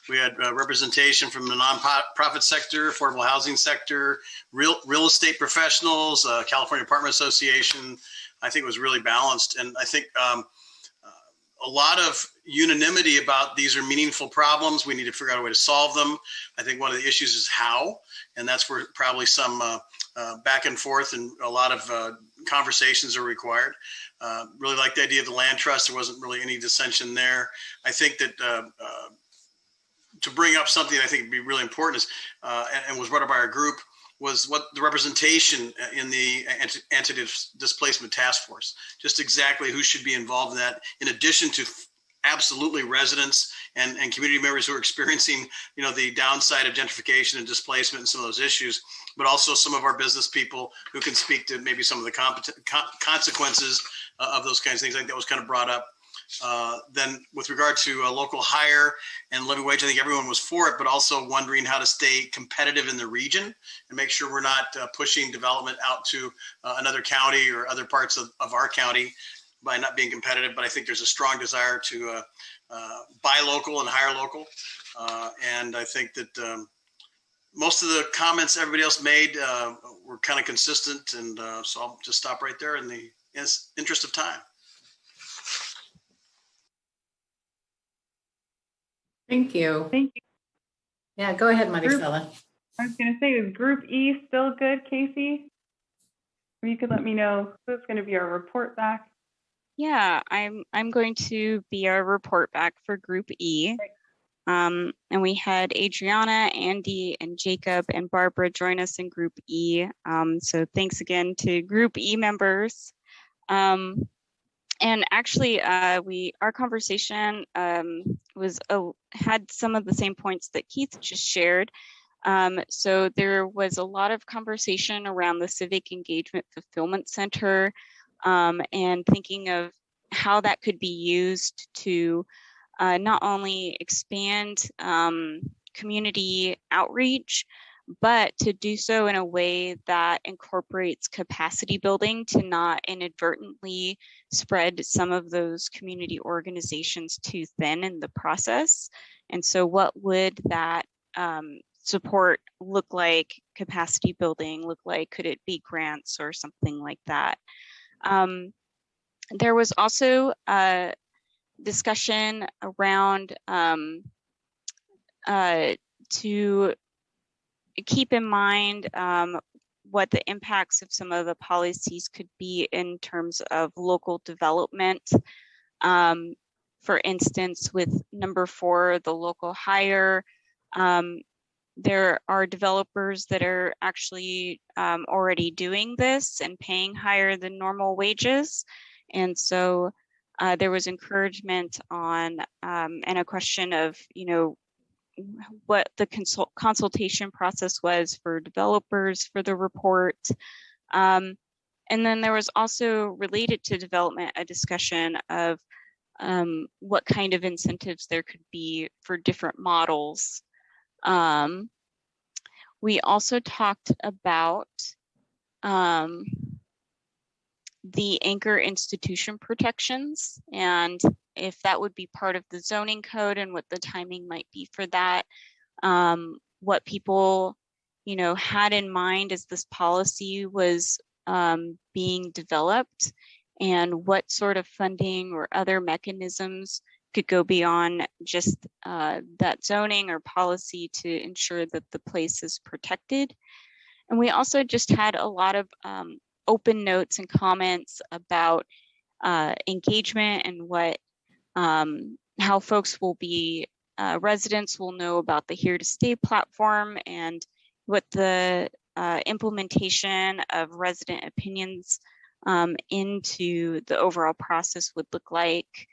We had representation from the nonprofit sector, affordable housing sector, real estate professionals, California Apartment Association. I think it was really balanced. And I think a lot of unanimity about these are meaningful problems. We need to figure out a way to solve them. I think one of the issues is how, and that's where probably some back and forth and a lot of conversations are required. Really like the idea of the land trust. There wasn't really any dissension there. I think that to bring up something that I think would be really important is, and was brought up by our group, was what the representation in the anti-displacement task force, just exactly who should be involved in that, in addition to absolutely residents and community members who are experiencing, the downside of gentrification and displacement and some of those issues, but also some of our business people who can speak to maybe some of the consequences of those kinds of things. I think that was kind of brought up. Then with regard to local hire and living wage, I think everyone was for it, but also wondering how to stay competitive in the region and make sure we're not pushing development out to another county or other parts of our county by not being competitive. But I think there's a strong desire to buy local and hire local. And I think that most of the comments everybody else made were kind of consistent. And so I'll just stop right there in the interest of time. Thank you. Thank you. Yeah, go ahead, Maricela. I was going to say, is Group E still good, Casey? If you could let me know who's going to be our report back. Yeah, I'm going to be our report back for Group E. And we had Adriana, Andy, and Jacob and Barbara join us in Group E. So thanks again to Group E members. And actually, our conversation had some of the same points that Keith just shared. So there was a lot of conversation around the Civic Engagement Fulfillment Center and thinking of how that could be used to not only expand community outreach, but to do so in a way that incorporates capacity building to not inadvertently spread some of those community organizations too thin in the process. And so what would that support look like, capacity building look like? Could it be grants or something like that? There was also a discussion around to keep in mind what the impacts of some of the policies could be in terms of local development. For instance, with number 4, the local hire, there are developers that are actually already doing this and paying higher than normal wages. And so there was encouragement on and a question of, what the consultation process was for developers for the report. And then there was also related to development, a discussion of what kind of incentives there could be for different models. We also talked about the anchor institution protections and if that would be part of the zoning code and what the timing might be for that. What people, had in mind as this policy was being developed and what sort of funding or other mechanisms could go beyond just that zoning or policy to ensure that the place is protected. And we also just had a lot of open notes and comments about engagement and what how folks will be, residents will know about the Here to Stay platform and what the implementation of resident opinions into the overall process would look like.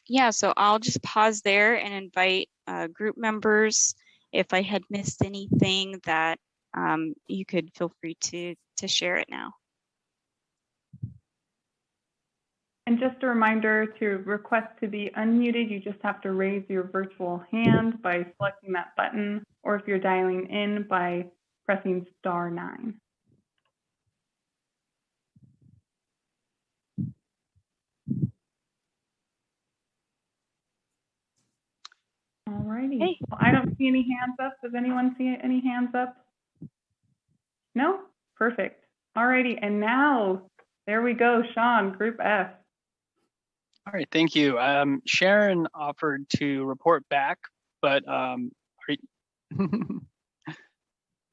Yeah, so I'll just pause there and invite group members. If I had missed anything that you could feel free to share it now. And just a reminder, to request to be unmuted, you just have to raise your virtual hand by selecting that button, or if you're dialing in by pressing *9. Alrighty. Hey. Well, I don't see any hands up. Does anyone see any hands up? No? Perfect. Alrighty. And now, there we go. Sean, Group F. All right, thank you. Sharon offered to report back, but let's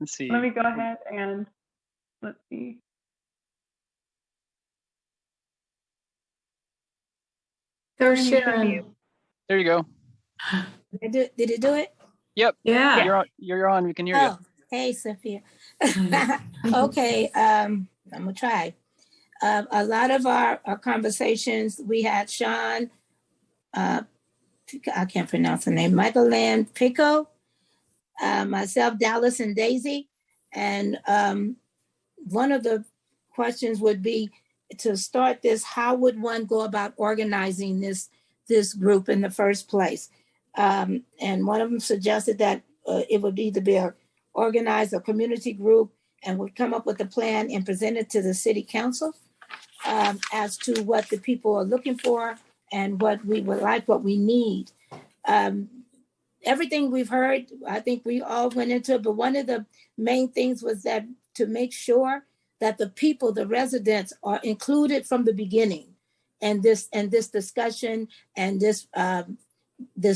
see. Let me go ahead and let's see. There's Sharon. There you go. Did it do it? Yep. Yeah. You're on. We can hear you. Hey, Sophia. Okay. I'm gonna try. A lot of our conversations, we had Sean, I can't pronounce her name, Michael Land Pico, myself, Dallas, and Daisy. And one of the questions would be, to start this, how would one go about organizing this group in the first place? And one of them suggested that it would either be organize a community group and would come up with a plan and present it to the city council. As to what the people are looking for and what we would like, what we need. Everything we've heard, I think we all went into it, but one of the main things was that to make sure that the people, the residents, are included from the beginning, and this discussion and this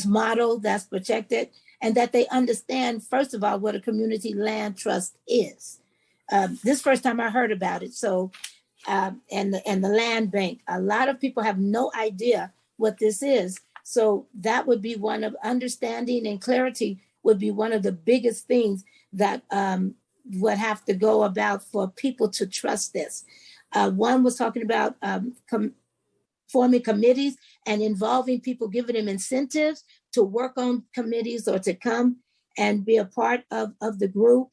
model that's protected, and that they understand, first of all, what a community land trust is. This first time I heard about it, so. And the land bank. A lot of people have no idea what this is. So that would be one of understanding, and clarity would be one of the biggest things that would have to go about for people to trust this. One was talking about forming committees and involving people, giving them incentives to work on committees or to come and be a part of the group.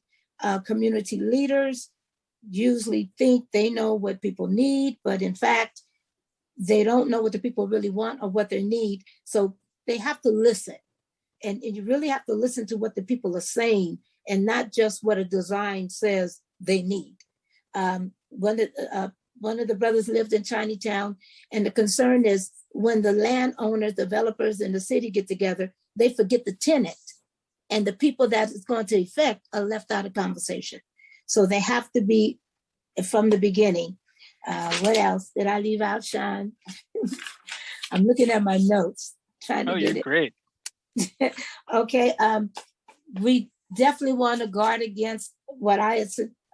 Community leaders usually think they know what people need, but in fact, they don't know what the people really want or what they need. So they have to listen. And you really have to listen to what the people are saying and not just what a design says they need. One of the brothers lived in Chinatown, and the concern is when the landowners, developers, and the city get together, they forget the tenant, and the people that it's going to affect are left out of conversation. So they have to be from the beginning. What else did I leave out, Sean? I'm looking at my notes, trying to get it. Great. Okay. We definitely want to guard against what I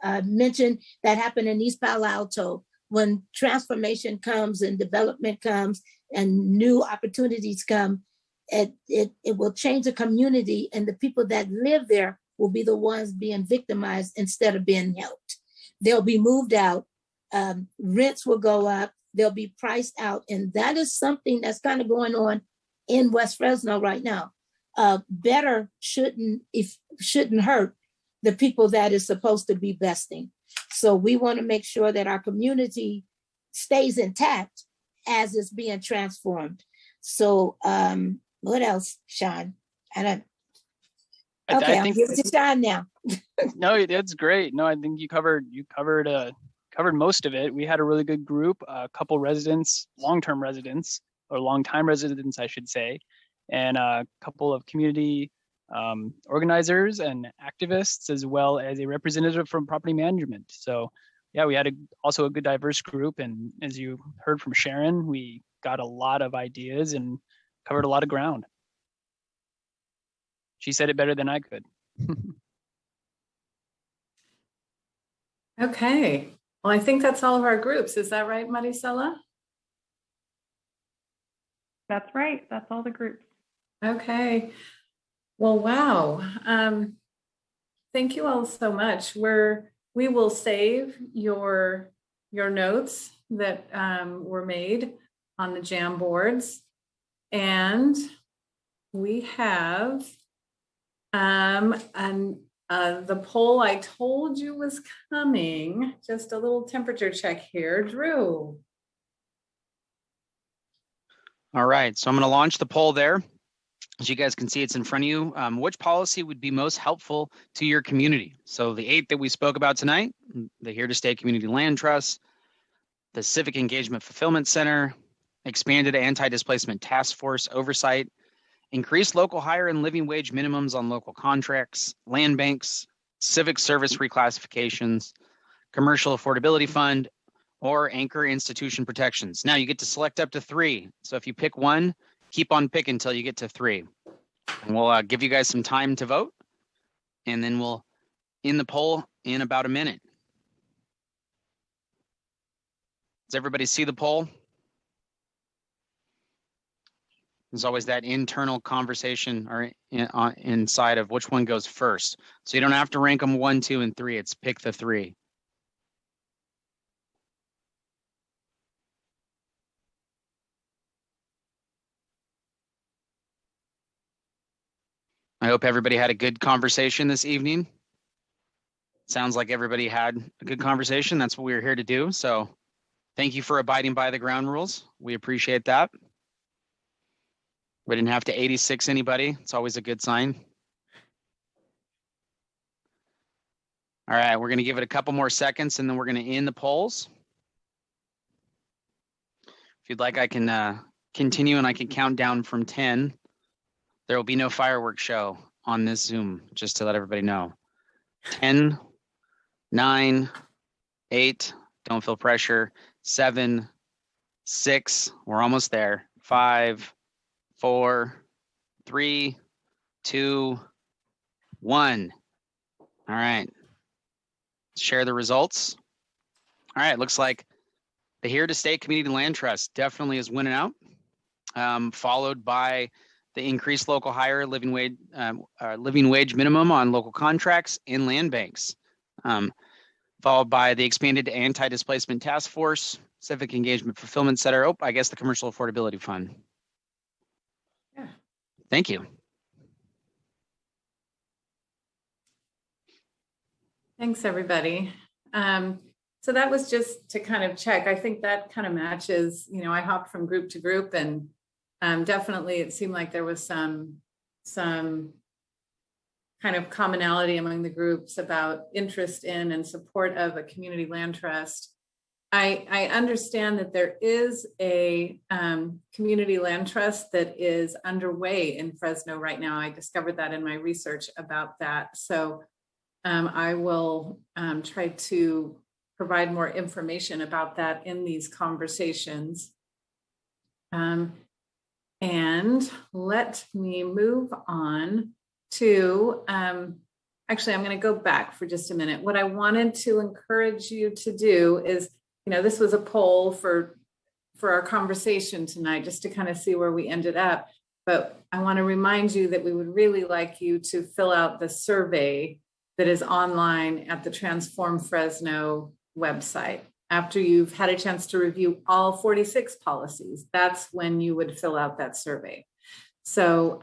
had mentioned that happened in East Palo Alto. When transformation comes and development comes and new opportunities come, it will change the community, and the people that live there will be the ones being victimized instead of being helped. They'll be moved out, rents will go up, they'll be priced out. And that is something that's kind of going on in West Fresno right now. better shouldn't hurt the people that is supposed to be besting. So we want to make sure that our community stays intact as it's being transformed. So what else, Sean? Okay, I'll give it to Sean now. No, that's great. No, I think you covered most of it. We had a really good group, a couple residents, long-term residents, or long-time residents, I should say, and a couple of community organizers and activists, as well as a representative from property management. So yeah, we had also a good diverse group. And as you heard from Sharon, we got a lot of ideas and covered a lot of ground. She said it better than I could. Okay. Well, I think that's all of our groups. Is that right, Maricela? That's right. That's all the groups. Okay. Well, wow. Thank you all so much. We will save your notes that were made on the Jamboards, and we have the poll I told you was coming. Just a little temperature check here, Drew. All right, so I'm going to launch the poll there. As you guys can see, it's in front of you. Which policy would be most helpful to your community? So the 8 that we spoke about tonight, the Here to Stay Community Land Trust, the Civic Engagement Fulfillment Center, expanded anti-displacement task force oversight, increased local hire and living wage minimums on local contracts, land banks, civic service reclassifications, commercial affordability fund, or anchor institution protections. Now you get to select up to 3. So if you pick one, keep on picking until you get to 3. And we'll give you guys some time to vote, and then we'll end the poll in about a minute. Does everybody see the poll? There's always that internal conversation or inside of which one goes first. So you don't have to rank them 1, 2, and 3. It's pick the 3. I hope everybody had a good conversation this evening. Sounds like everybody had a good conversation. That's what we were here to do. So thank you for abiding by the ground rules. We appreciate that. We didn't have to 86 anybody. It's always a good sign. All right, we're going to give it a couple more seconds and then we're going to end the polls. If you'd like, I can continue and I can count down from 10. There will be no fireworks show on this Zoom, just to let everybody know. 10, 9, 8, don't feel pressure. 7, 6, we're almost there. 5, 4, 3, 2, 1. All right. Share the results. All right, looks like the Here to Stay Community Land Trust definitely is winning out, followed by the increased local hire, living wage minimum on local contracts and land banks, followed by the expanded anti-displacement task force, civic engagement fulfillment center. Oh, I guess the commercial affordability fund. Yeah. Thank you. Thanks, everybody. So that was just to kind of check. I think that kind of matches, I hopped from group to group, and definitely it seemed like there was some kind of commonality among the groups about interest in and support of a community land trust. I understand that there is a community land trust that is underway in Fresno right now. I discovered that in my research about that. So I will try to provide more information about that in these conversations. And let me move on to, actually, I'm going to go back for just a minute. What I wanted to encourage you to do is, this was a poll for our conversation tonight, just to kind of see where we ended up. But I want to remind you that we would really like you to fill out the survey that is online at the Transform Fresno website. After you've had a chance to review all 46 policies, that's when you would fill out that survey. So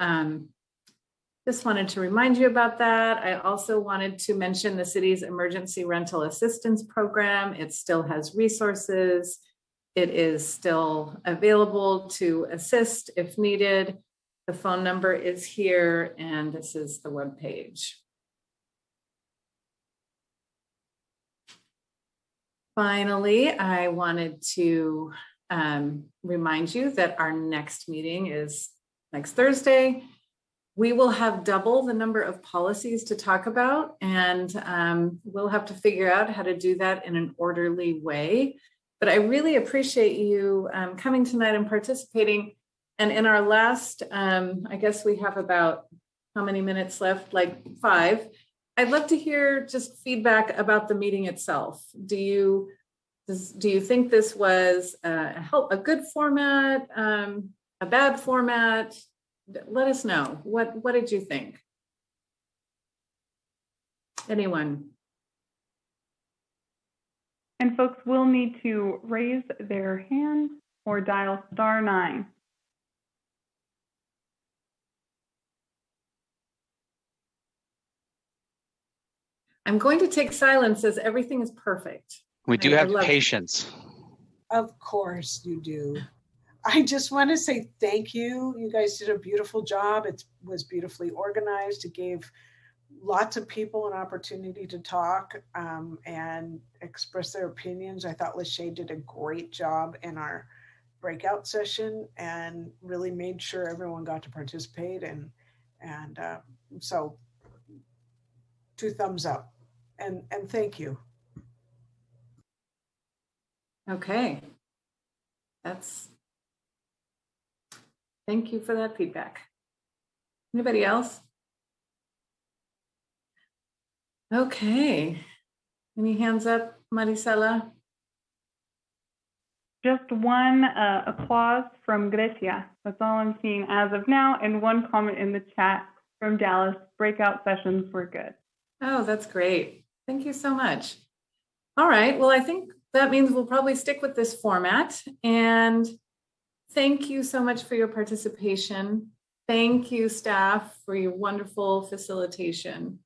just wanted to remind you about that. I also wanted to mention the city's emergency rental assistance program. It still has resources. It is still available to assist if needed. The phone number is here, and this is the webpage. Finally, I wanted to remind you that our next meeting is next Thursday. We will have double the number of policies to talk about, and we'll have to figure out how to do that in an orderly way. But I really appreciate you coming tonight and participating. And in our last, I guess we have about how many minutes left? Like 5. I'd love to hear just feedback about the meeting itself. Do you think this was a good format, a bad format? Let us know. What did you think? Anyone? And folks will need to raise their hand or dial *9. I'm going to take silence as everything is perfect. We do have patience. Of course you do. I just want to say thank you. You guys did a beautiful job. It was beautifully organized. It gave lots of people an opportunity to talk and express their opinions. I thought Lachey did a great job in our breakout session and really made sure everyone got to participate. And so 2 thumbs up and thank you. Okay. Thank you for that feedback. Anybody else? Okay. Any hands up, Marisela? Just one applause from Grecia. That's all I'm seeing as of now. And 1 comment in the chat from Dallas. Breakout sessions were good. Oh, that's great. Thank you so much. All right. Well, I think that means we'll probably stick with this format. And thank you so much for your participation. Thank you, staff, for your wonderful facilitation.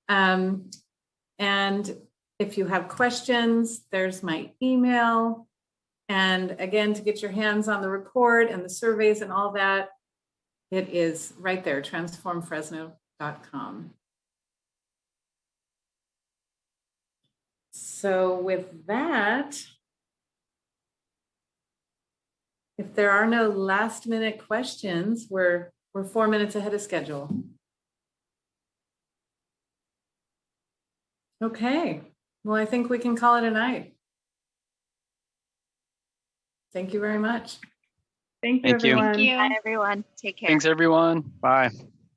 And if you have questions, there's my email. And again, to get your hands on the report and the surveys and all that, it is right there, transformfresno.com. So with that, if there are no last minute questions, we're 4 minutes ahead of schedule. Okay, well, I think we can call it a night. Thank you very much. Thank you, everyone. Thank you. Bye, everyone. Take care. Thanks, everyone. Bye.